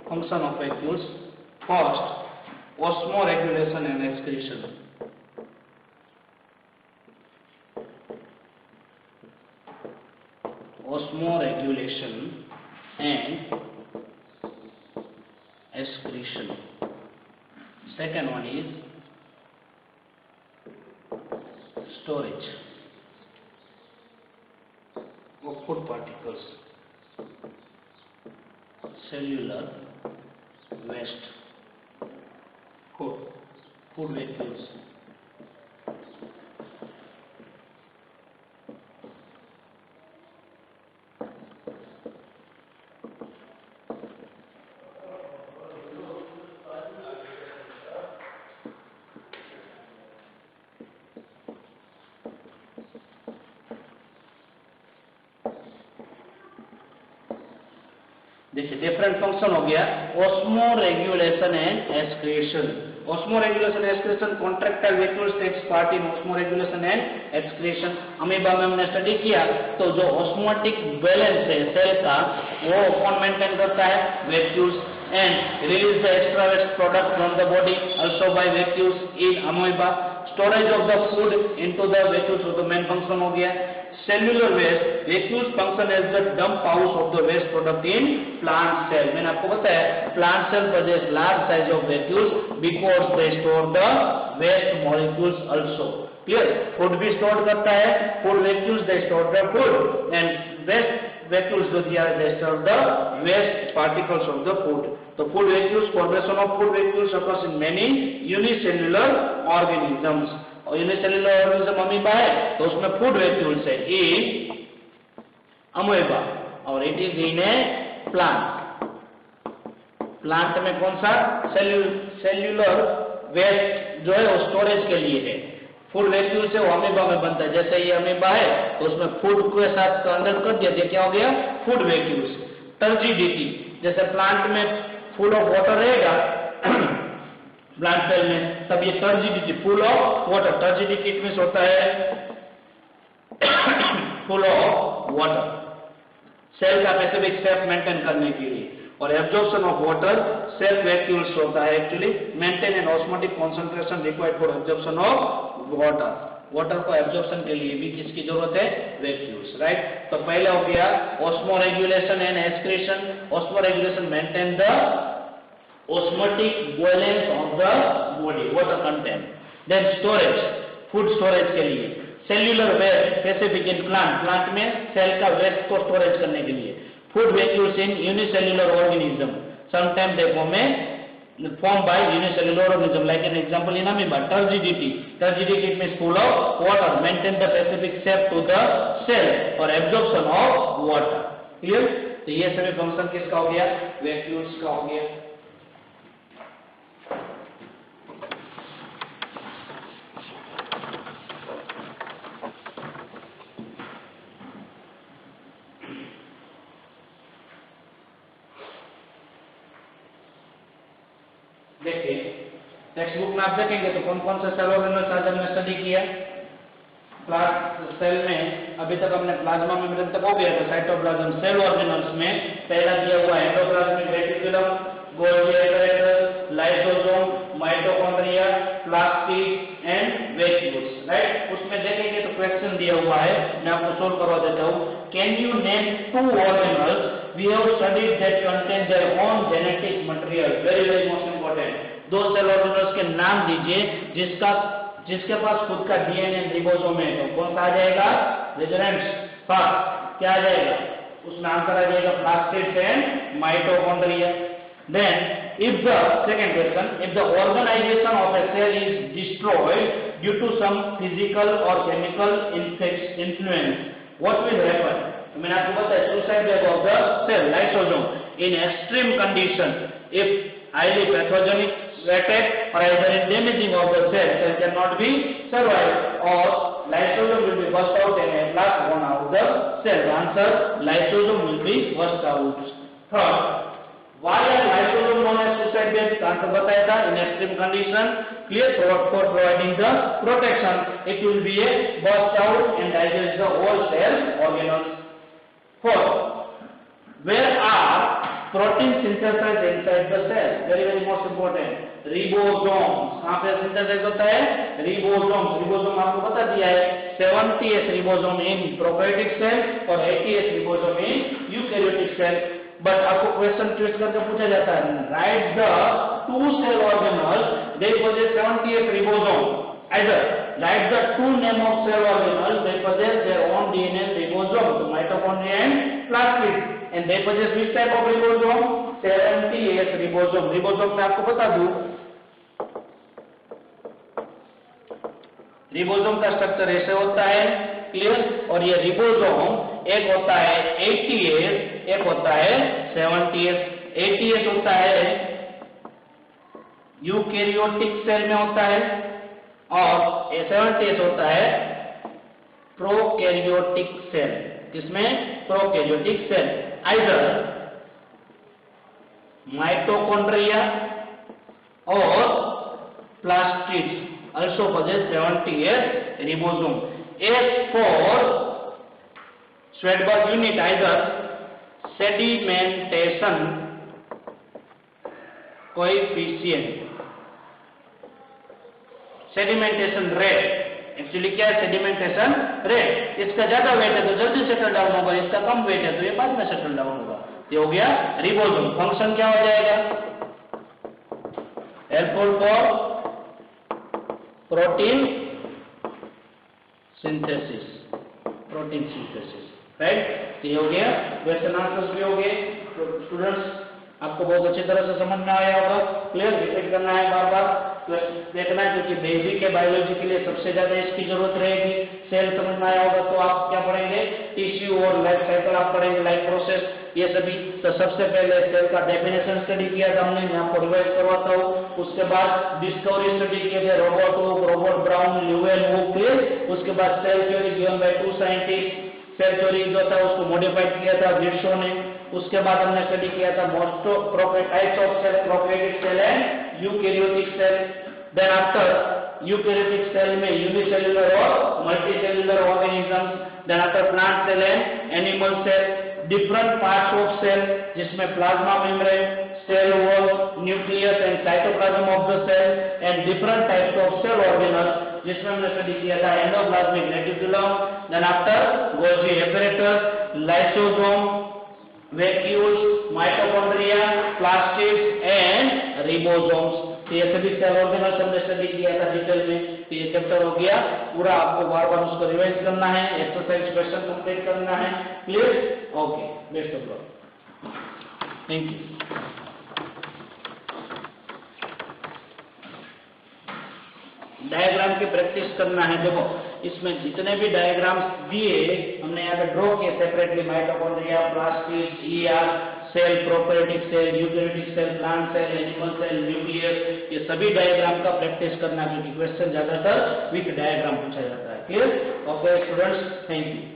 function of vacuoles. First, osmoregulation and excretion. Osmoregulation and excretion. Second one is storage of food particles, cellular waste, food vacuoles. देखिए different function हो गया osmoregulation and excretion. Osmoregulation excretion contractile vacuoles takes part in osmoregulation and excretion. Amoeba में हमने study किया तो जो osmotic balance है cell का वो कौन मेंटेन करता है? Vacuoles. And release the extra waste product from the body also by vacuoles in amoeba. Storage of the food into the vacuoles तो मेन फंक्शन हो गया. Cellular waste, vacuoles function as the dump house of the waste product in plant cell. मैंने आपको बताया plant cell possess large size of vacuoles because they store the waste molecules also. Clear? Food भी store करता है. Food vacuoles they store the food and waste vacuoles जो दिया है they store the waste particles of the food. तो food vacuoles, formation of food vacuoles occurs in many unicellular organisms. और unicellular organism amoeba है तो उसमें food vacuoles है in amoeba और it is in A plant. Plant में कौन सा? सेल्यूलर वेस्ट जो है वो स्टोरेज के लिए है. फूड वैक्यूल्स है वो अमीबा में बनता है. जैसे ये अमीबा है तो उसमें फूड के साथ कंडेंस कर दिया तो क्या हो गया? Food vacuoles. टर्जिडिटी, जैसे प्लांट में फुल ऑफ वाटर रहेगा प्लांट सेल में तब ये turgidity full of water. Turgidity means होता है फुल ऑफ वाटर सेल का स्पेसिफिक शेप मेंटेन करने के लिए. और absorption of water self vacuoles होता है actually maintain an osmotic concentration required for absorption of water. Water को एब्जॉर्प्शन के लिए भी किसकी जरूरत है? Vacuoles, right. तो पहले हो गया osmoregulation and excretion. Osmo regulation maintain the osmotic balance of the body water content. Then storage, food storage के लिए cellular waste specific in plant में सेल का वेस्ट को स्टोरेज करने के लिए। food vacuoles in unicellular organism, sometimes they formed by unicellular organism, like an example in amoeba, turgidity means full of water, maintain the specific shape to the cell for absorption of water। clear? तो ये सभी function किसका हो गया? Vacuoles का हो गया। देखिए टेक्स्ट बुक में आप देखेंगे तो कौन कौन से सेल ऑर्गेनल्स आज हमने स्टडी किया। सेल में अभी तक हमने प्लाज्मा मेम्ब्रेन तक हो गया तो साइटोप्लाज्म सेल ऑर्गेनल्स में पहला दिया हुआ endoplasmic reticulum, Golgi apparatus, lysosome, mitochondria, plastid and vacuoles, right. उसमें देखेंगे तो क्वेश्चन दिया हुआ है, मैं आपको सोल्व करवा देता हूँ। Can you name two organelles we have studied that contain their own genetic material? Very very most important. दो सेल ऑर्गेनल्स के नाम दीजिए जिसके पास खुद का डीएनए रिबोसोम है। तो कौन सा आ जाएगा? रेजोनेंस फर्स्ट क्या आ जाएगा? उसमें आंसर आ जाएगा plastid and mitochondria. Then, if the second question, if the organization of a cell is destroyed due to some physical or chemical influence, what will happen? मैंने आपको बताया suicide death of the cell, lysosome. In extreme condition, if highly pathogenic attack or either in damaging of the cell cannot be survived or lysosome will be burst out and at last gone out the cell. The answer, lysosome will be burst out. Third, why are lysosome known as suicide beds? Answer बताया था in extreme condition, clear, for providing the protection. It will be a burst out and digest the whole cell organelles. Fourth, where are protein synthesized inside the cell? Very very most important. Ribosomes. कहाँ पे synthesized होता है? Ribosomes. Ribosome आपको बता दिया है 70s ribosome in prokaryotic cell और 80s ribosome in eukaryotic cell. But आपको क्वेश्चन ट्विस्ट करके पूछा जाता है, write the two cell organelles they possess 70s ribosome, either write the two name of cell organelles they possess their own DNA ribosome, so mitochondria and plastid, and they possess which type of ribosome? 70s ribosome. Ribosome में आपको बता दूं ribosome का structure ऐसे होता है, clear. और ये रिबोसोम एक होता है 80s, एक होता है 70s। 80s होता है यूकैरियोटिक सेल में होता है और 70s होता है प्रोकैरियोटिक सेल। किसमें? Prokaryotic cell. आइदर माइटोकॉन्ड्रिया और plastid also possess 70s ribosome. As for Schwarzschild unit, either sedimentation coefficient, sedimentation rate, actually क्या है सेडिमेंटेशन रेट? इसका ज्यादा वेट है तो जल्दी सेटल डाउन होगा, इसका कम वेट है तो ये बाद में सेटल डाउन होगा। ये हो गया रिबोसोम। फंक्शन क्या हो जाएगा? Helpful for protein synthesis, right. ये हो गया, क्वेश्चन आंसर्स भी हो गए। स्टूडेंट्स आपको बहुत अच्छी तरह से समझ में आया होगा, क्लियर। रिपीट करना है बार बार, तो देखना है क्योंकि बेसिक है बायोलॉजी के लिए सबसे ज्यादा इसकी जरूरत रहेगी। सेल समझ में आया होगा तो आप क्या पढ़ेंगे? टिश्यू और लाइफ साइकिल आप पढ़ेंगे, लाइफ प्रोसेस, ये सभी। तो सबसे पहले सेल का डेफिनेशन स्टडी किया था हमने, मैं आपको रिवाइज करवाता हूँ। उसके बाद डिस्कवरी स्टडी किए थे, Robert Hooke, Robert Brown, Leeuwenhoek, clear. उसके बाद cell theory given by two scientist, cell theory जो था उसको मॉडिफाइड किया था विर्शो ने। उसके बाद हमने स्टडी किया था most types of cell, prokaryotic cell and eukaryotic cell. Then after eukaryotic cell में यूनिसेल्युलर और multicellular organisms. Then after plant cell and animal cell. Different parts of cell, जिसमें plasma membrane, cell wall, nucleus and cytoplasm of the cell and different types of cell organelles, जिसमें हमने study किया था endoplasmic reticulum, then after Golgi apparatus, lysosome, vacuoles, mitochondria, plastids and ribosomes. ये सभी cell organelles हमने study किया था detail में। तो ये चैप्टर हो गया पूरा, आपको बार-बार उसको रिवाइज करना है, एक्सरसाइज क्वेश्चन कंप्लीट करना है। Clear? Okay, best of luck, thank you. Diagram की प्रैक्टिस करना है। देखो इसमें जितने भी डायग्राम्स दिए हमने यहाँ पे ड्रॉ किए separately, mitochondria, plastid, ER, cell, prokaryotic cell, eukaryotic cell, plant cell, animal cell, nucleus, ये सभी डायग्राम का प्रैक्टिस करना, क्योंकि क्वेश्चन ज्यादातर विथ डायग्राम पूछा जाता है। Clear? Okay students, thank you.